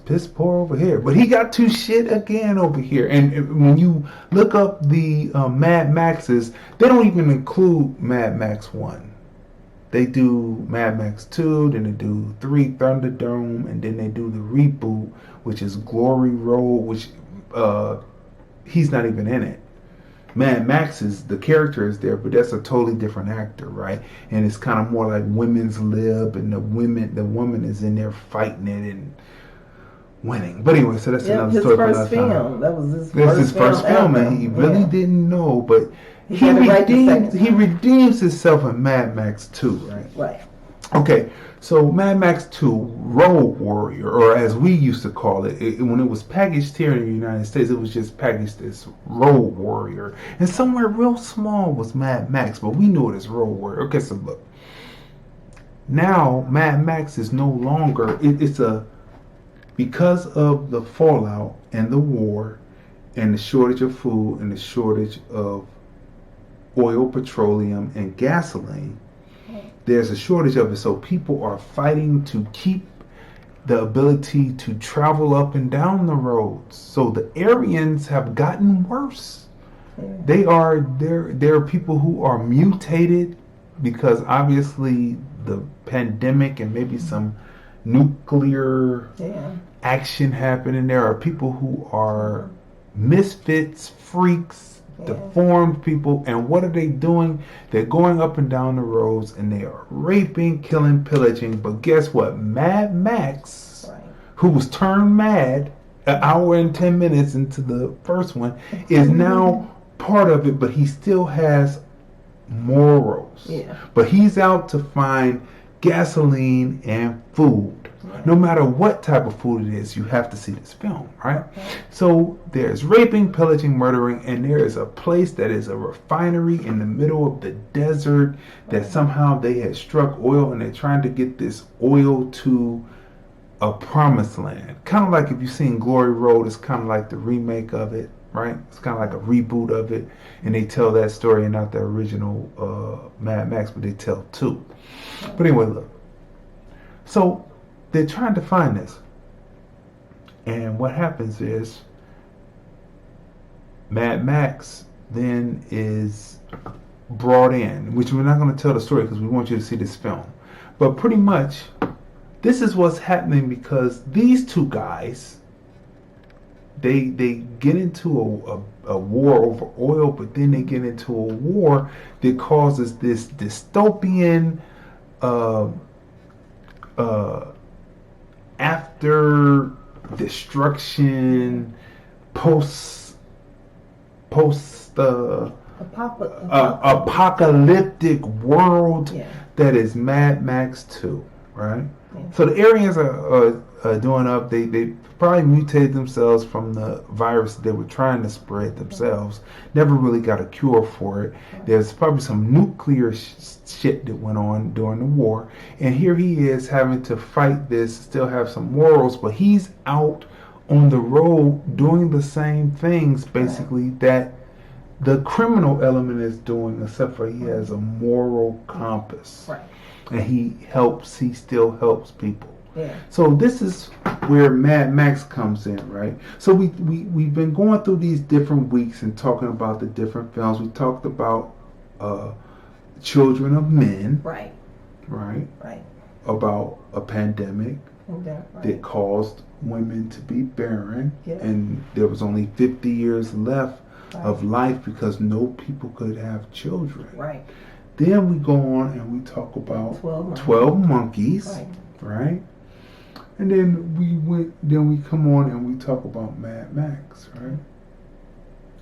piss poor over here. But he got to shit again over here. And when you look up the Mad Maxes, they don't even include Mad Max 1. They do Mad Max 2, then they do 3 Thunderdome, and then they do the reboot, which is Glory Road, which he's not even in it. Mad Max the character is there, but that's a totally different actor, right? And it's kind of more like Women's Lib, and the woman is in there fighting it and winning. But anyway, so that's another story for another time. That was his first film, and he really didn't know, but he redeems himself in Mad Max 2, right? Right. Okay, so Mad Max 2, Road Warrior, or as we used to call it, when it was packaged here in the United States, it was just packaged as Road Warrior. And somewhere real small was Mad Max, but we knew it as Road Warrior. Okay, so look. Now, Mad Max is no longer, because of the fallout and the war and the shortage of food and the shortage of oil, petroleum, and gasoline, there's a shortage of it. So people are fighting to keep the ability to travel up and down the roads. So the Aryans have gotten worse. There are people who are mutated because obviously the pandemic and maybe some nuclear action happening. There are people who are misfits, freaks, deformed people, and what are they doing? They're going up and down the roads and they are raping, killing, pillaging. But guess what? Mad Max, who was turned mad an hour and 10 minutes into the first one, is now part of it, but he still has morals. But he's out to find gasoline and food. No matter what type of food it is, you have to see this film, right? So there's raping, pillaging, murdering, and there is a place that is a refinery in the middle of the desert that somehow they had struck oil, and they're trying to get this oil to a promised land. Kind of like if you've seen Glory Road, it's kind of like the remake of it, right? It's kind of like a reboot of it, and they tell that story and not the original Mad Max, but they tell 2. But anyway, look. So they're trying to find this. And what happens is Mad Max then is brought in, which we're not going to tell the story because we want you to see this film. But pretty much this is what's happening because these two guys, they get into a war over oil, but then they get into a war that causes this dystopian after destruction, apocalyptic world that is Mad Max 2, right? So the Aryans doing up. They probably mutated themselves from the virus they were trying to spread themselves. Never really got a cure for it. There's probably some nuclear shit that went on during the war. And here he is having to fight this, still have some morals, but he's out on the road doing the same things, basically, that the criminal element is doing, except for he has a moral compass. Right. And he still helps people. Yeah. So this is where Mad Max comes in, right? So we've been going through these different weeks and talking about the different films. We talked about Children of Men. Right. Right. Right. About a pandemic that caused women to be barren. Yeah. And there was only 50 years left of life because no people could have children. Right. Then we go on and we talk about 12 monkeys. Right. And then we come on and we talk about Mad Max, right?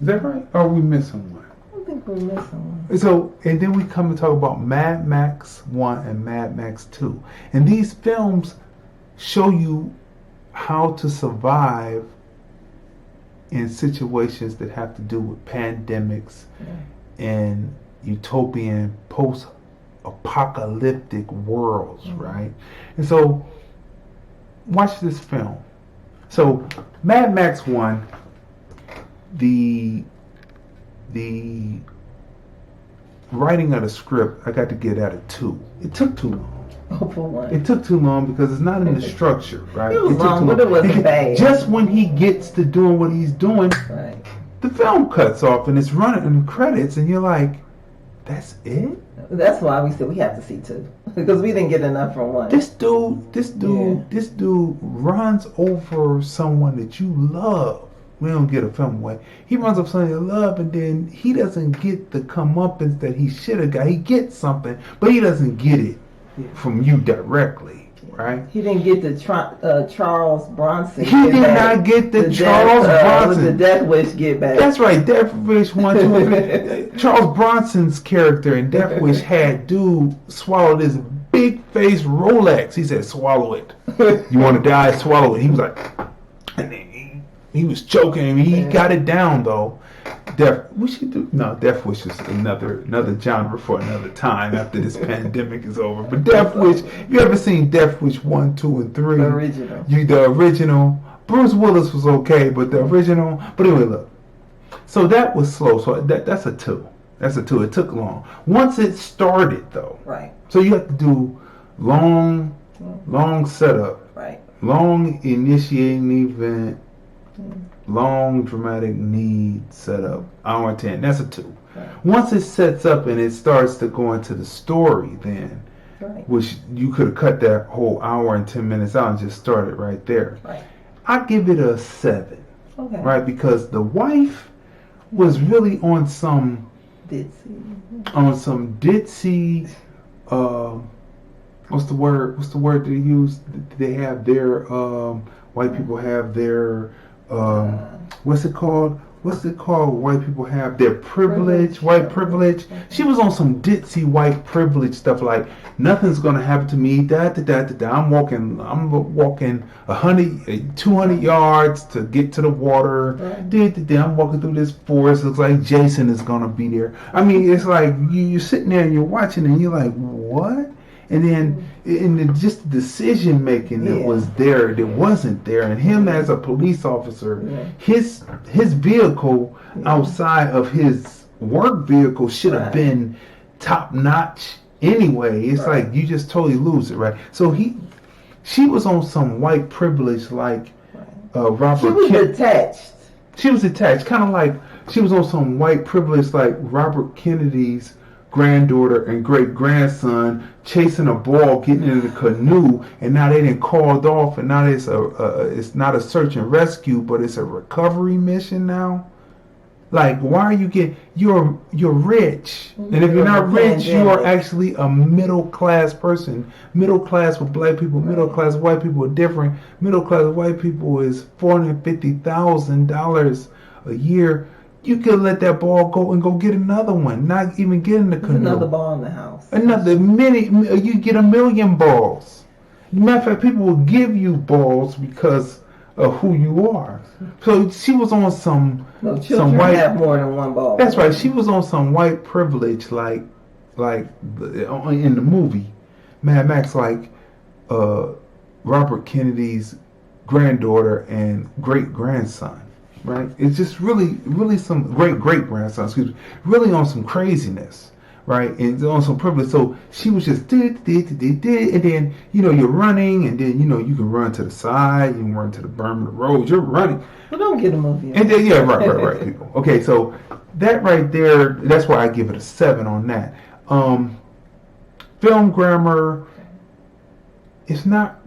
Is that right? Or are we missing one? I don't think we're missing one. So, and then we come and talk about Mad Max 1 and Mad Max 2. And these films show you how to survive in situations that have to do with pandemics and utopian post-apocalyptic worlds, right? And so, watch this film. So, Mad Max 1, the writing of the script, I got to get at a 2. It took too long. Oh, for what? It took too long because it's not in the structure, right? It was long, but it wasn't bad. Just when he gets to doing what he's doing, the film cuts off and it's running in the credits, and you're like, that's it? That's why we said we have to see 2 because we didn't get enough from 1. This dude runs over someone that you love. We don't get a film away. He runs up someone you love, and then he doesn't get the comeuppance that he should have got. He gets something, but he doesn't get it from you directly, right? He didn't get the Charles Bronson. He did not get the Charles Bronson. The Death Wish get back. That's right, Death Wish 1, 2, and 3. Charles Bronson's character in Death Wish had dude swallow this big face Rolex. He said, swallow it. You want to die? Swallow it. He was like, and he was choking. He got it down though. Death Wish is another genre for another time after this pandemic is over. But Death Wish, if you ever seen Death Wish 1, 2, and 3, the original. Bruce Willis was okay, but the original. But anyway, look. So that was slow. So that's a 2. That's a 2. It took long. Once it started though. Right. So you have to do long setup. Right. Long initiating event. Long dramatic need setup. Hour 10. That's a 2. Right. Once it sets up and it starts to go into the story, then, which you could have cut that whole hour and 10 minutes out and just started right there. Right. I give it a 7. Okay. Right, because the wife was really on some ditzy. What's the word they use? They have their white people have their. What's it called? White people have their privilege, white privilege. She was on some ditzy white privilege stuff like nothing's gonna happen to me. I'm walking 100, 200 yards to get to the water. I'm walking through this forest. Looks like Jason is gonna be there. I mean, it's like you're sitting there and you're watching and you're like, what? And then just the decision making that was there, that wasn't there, and him as a police officer, his vehicle outside of his work vehicle should have been top notch anyway. It's like you just totally lose it, right? So she was on some white privilege like Robert. She was attached. She was attached, kind of like she was on some white privilege like Robert Kennedy's granddaughter and great grandson chasing a ball, getting in the canoe, and now they done called off, and now it's not a search and rescue, but it's a recovery mission now. Like, why are you you're rich, and if you're not rich, you are actually a middle class person. Middle class with black people, middle class white people are different. Middle class white people is $450,000 a year. You could let that ball go and go get another one. Not even get in the canoe. Another ball in the house. You get 1 million balls. Matter of fact, people will give you balls because of who you are. So she was on some white. Have more than one ball. That's right. She was on some white privilege, like in the movie Mad Max, like Robert Kennedy's granddaughter and great grandson. Right? It's just really some great grandson. Excuse me. Really on some craziness. Right, and on some privilege. So she was just and then you're running, and then you can run to the side, you can run to the berm of the road. You're running. Well, don't get a movie. And then right, people. Okay, so that right there, that's why I give it a 7 on that. Film grammar. It's not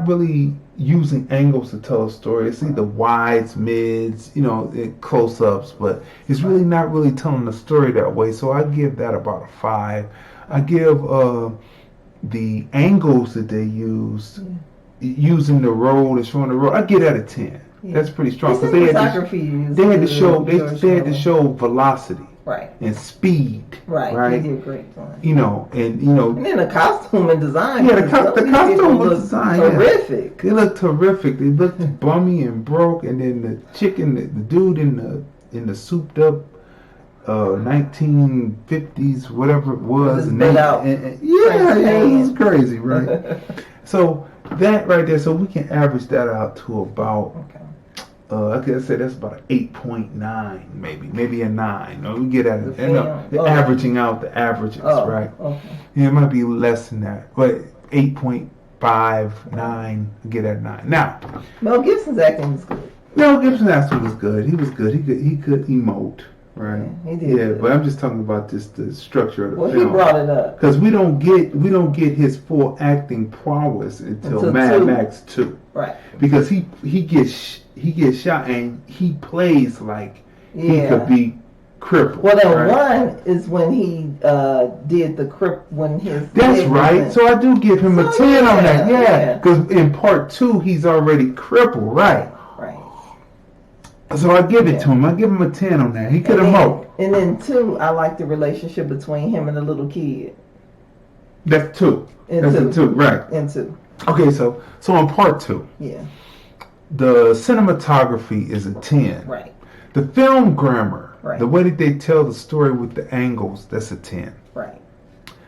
really using angles to tell a story. It's either wides, mids, close-ups, but it's really not really telling the story that way. So I give that about a 5. I give the angles that they used, using the road and showing the road, I give that a 10. Yeah. That's pretty strong because they had to show velocity. Right. And speed. Right. They did great fun. And then the costume and design. Yeah, the costume was design. Terrific. Yeah. They looked terrific. They looked bummy and broke, and then the dude in the souped up 1950s, whatever it was. It was crazy, right? So that right there, so we can average that out to about I could say that's about an 8.9, maybe a 9. No, we get at it. Averaging out the averages, right? Okay. Yeah, it might be less than that, but 8.5, 9, get at 9. Now, Mel Gibson's acting was good. Mel Gibson's acting was good. He was good. He could emote, right? Yeah, he did. Yeah, but I'm just talking about the structure of the film. Well, he brought it up because we don't get his full acting prowess until Mad Max 2, right? Because he gets shot and he plays like he could be crippled. Well, that one is when he did the when his. That's right. So I do give him a 10 on that. Yeah, because in part 2 he's already crippled. Right. Right. So I give it to him. I give him a 10 on that. He could have moped. And then 2, I like the relationship between him and the little kid. That's 2. That's a 2. Right. And 2. Okay, so in part 2. Yeah. The cinematography is a 10. Right. The film grammar, right. The way that they tell the story with the angles, that's a 10. Right.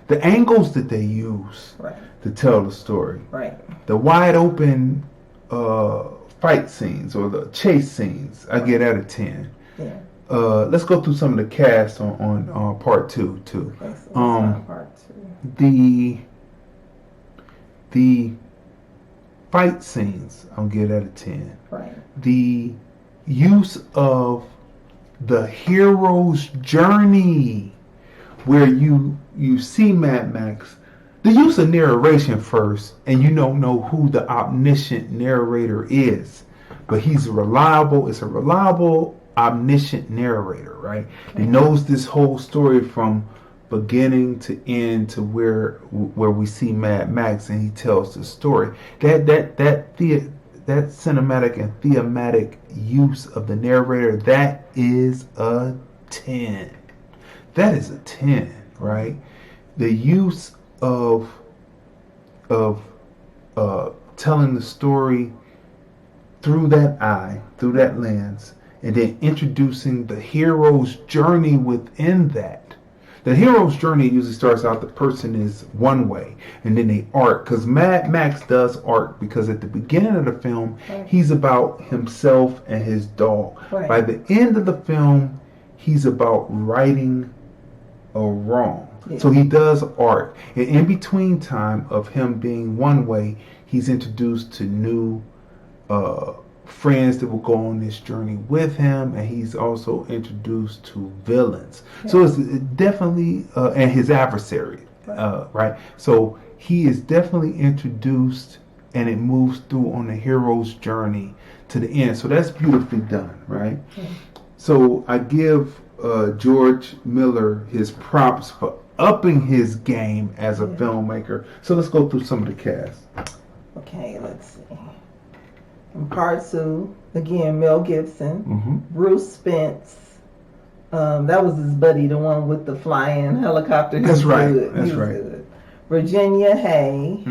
The angles that they use to tell the story. Right. The wide open fight scenes or the chase scenes, I get at a 10. Yeah. Let's go through some of the cast on part 2 too. Okay, so part 2. The fight scenes, I'll get at a 10. Right. The use of the hero's journey, where you see Mad Max, the use of narration first, and you don't know who the omniscient narrator is, but he's reliable. It's a reliable, omniscient narrator, right? He knows this whole story from beginning to end to where we see Mad Max, and he tells the story. That cinematic and thematic use of the narrator, that is a 10. That is a 10, right? The use of telling the story through that eye, through that lens, and then introducing the hero's journey within that. The hero's journey usually starts out, the person is one way, and then they arc, because Mad Max does arc, because at the beginning of the film, he's about himself and his dog. Right. By the end of the film, he's about righting a wrong. Yeah. So he does arc. And in between time of him being one way, he's introduced to new friends that will go on this journey with him, and he's also introduced to villains. Yeah. So it's definitely and his adversary, right? So he is definitely introduced, and it moves through on the hero's journey to the end. So that's beautifully done, right? Yeah. So I give George Miller his props for upping his game as a filmmaker. So let's go through some of the cast. Okay, let's see. In part 2, again, Mel Gibson, Bruce Spence. That was his buddy, the one with the flying helicopter. That's right. Good. That's right. Good. Virginia Hay,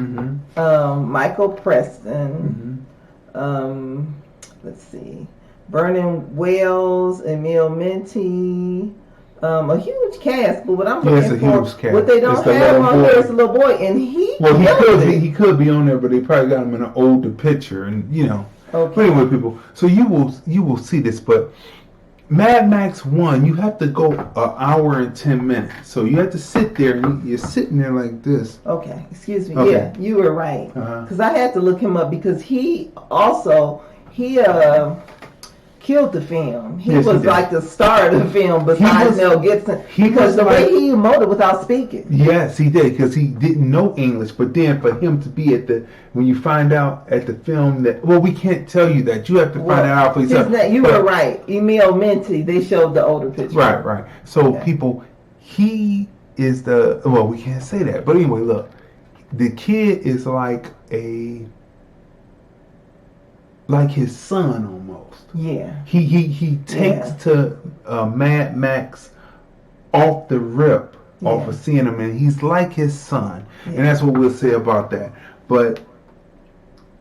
Michael Preston, let's see, Vernon Wells, Emil Minty, a huge cast, but what I'm looking for, what they don't have on here is a little boy, and he could be on there, but they probably got him in an older picture, and you know. Okay. But anyway, people, so you will see this, but Mad Max 1, you have to go an hour and 10 minutes. So you have to sit there, and you're sitting there like this. Okay, excuse me. Okay. Yeah, you were right. Because I had to look him up because he killed the film. He was like the star of the film besides Mel Gibson. Because the way he emoted without speaking. Yes, he did, because he didn't know English. But then for him to be when you find out at the film that, well, we can't tell you that. You have to find out for yourself. You were right. Emil Minty, they showed the older picture. Right. So people, he is we can't say that. But anyway, look, the kid is like his son almost. Yeah. He takes to Mad Max off the rip, off of seeing him, and he's like his son. And that's what we'll say about that. But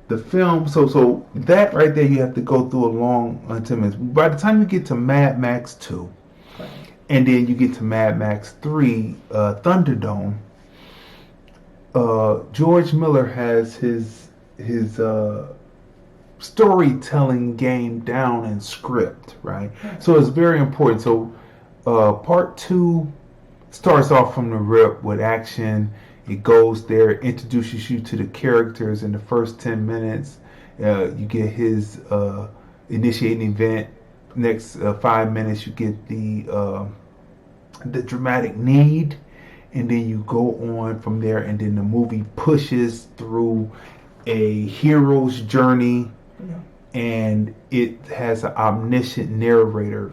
the film, so that right there, you have to go through a long 10 minutes. By the time you get to Mad Max 2, and then you get to Mad Max 3, Thunderdome, George Miller has his storytelling game down in script, right? So it's very important. So part 2 starts off from the rip with action. It goes there, introduces you to the characters in the first 10 minutes. You get his initiating event. Next 5 minutes, you get the dramatic need, and then you go on from there. And then the movie pushes through a hero's journey, and it has an omniscient narrator.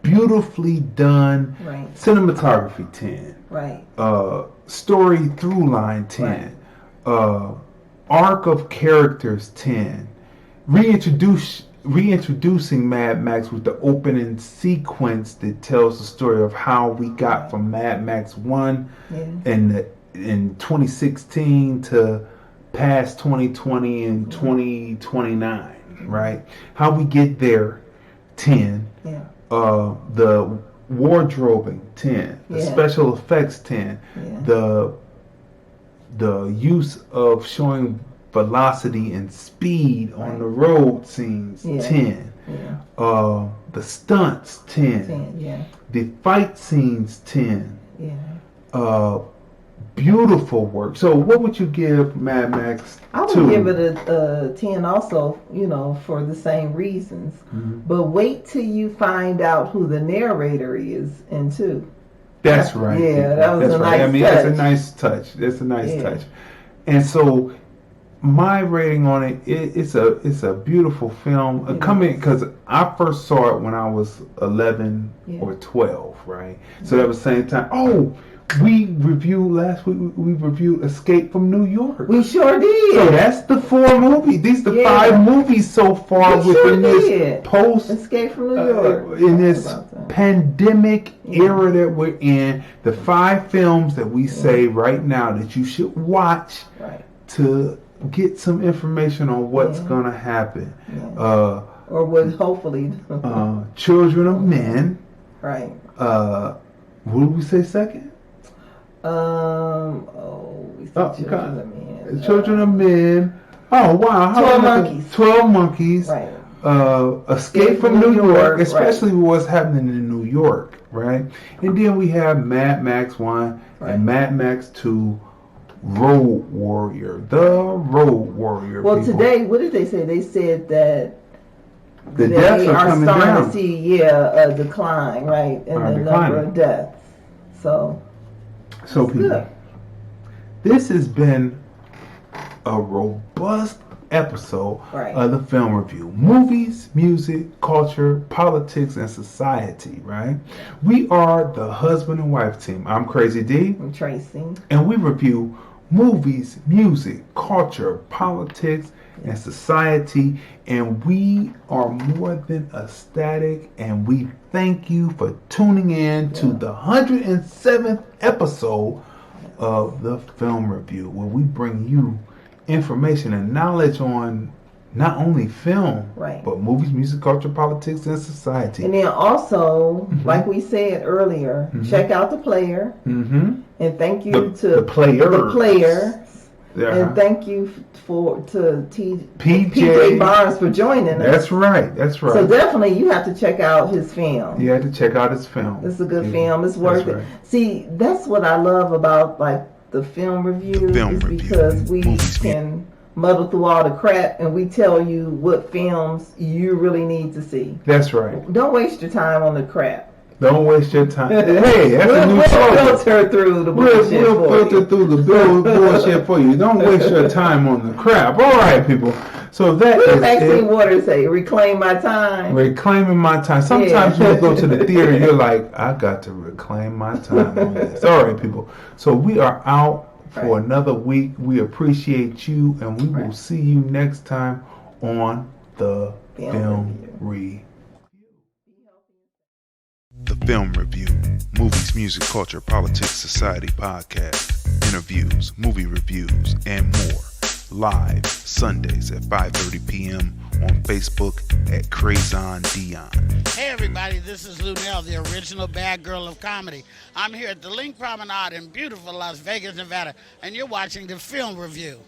Beautifully done. Right. Cinematography 10. Right. Story through line 10. Right. Arc of characters 10. Reintroducing Mad Max with the opening sequence that tells the story of how we got from Mad Max 1 in 2016 to past 2020 and 2029. Right? How we get there 10. Yeah. The wardrobing 10, the special effects 10, the use of showing velocity and speed on the road scenes 10, the stunts 10, the fight scenes 10, beautiful work. So what would you give Mad Max 2? I would give it a 10 also, for the same reasons. But wait till you find out who the narrator is in 2. That's right. Yeah, that was a nice touch. That's a nice touch. That's a nice touch. And so my rating on it's a beautiful film. Because I first saw it when I was 11 or 12, right? So that was the same time. We reviewed last week. We reviewed Escape from New York. We sure did. So that's the 4 movies. These are the 5 movies so far within this post Escape from New York. In this pandemic era that we're in. The 5 films that we say right now that you should watch to get some information on what's gonna happen. Or what hopefully. Children of Men. Right. What did we say second? We said Children of Men. Children of Men. Oh wow! 12 Monkeys. 12 Monkeys. Right. Escape from New York, especially what's happening in New York, right? And then we have Mad Max 1 and Mad Max 2. Road Warrior. The Road Warrior. Well, people. Today, what did they say? They said that the deaths are coming down. Starting to see, a decline, right, in the number of deaths. So people, good. This has been a robust episode of the film review. Movies, music, culture, politics, and society, right? We are the husband and wife team. I'm Crazy D. I'm Tracey. And we review movies, music, culture, politics, and society. And we are more than ecstatic. And we thank you for tuning in to the 107th episode of the Film Review, where we bring you information and knowledge on not only film, but movies, music, culture, politics, and society. And then also, like we said earlier, check out The Player. And thank you to the player. And thank you to PJ Barnes for joining us. That's right. So definitely you have to check out his film. You have to check out his film. It's a good film. It's worth it. See, that's what I love about like the film review, because we can muddle through all the crap and we tell you what films you really need to see. That's right. Don't waste your time on the crap. Don't waste your time. Hey, that's a new slogan. We'll filter through the bullshit We'll filter through the bullshit for you. Don't waste your time on the crap. All right, people. So that is Maxine Waters say, reclaim my time. Reclaiming my time. Sometimes when you go to the theater, you're like, I got to reclaim my time on this. All right, people. So we are out for another week. We appreciate you, and we will see you next time on the Film Review. The Film Review, movies, music, culture, politics, society podcast, interviews, movie reviews, and more. Live Sundays at 5:30 p.m. on Facebook at Crazon Dion. Hey everybody, this is Lunell, the original bad girl of comedy. I'm here at the Link Promenade in beautiful Las Vegas, Nevada, and you're watching the Film Review.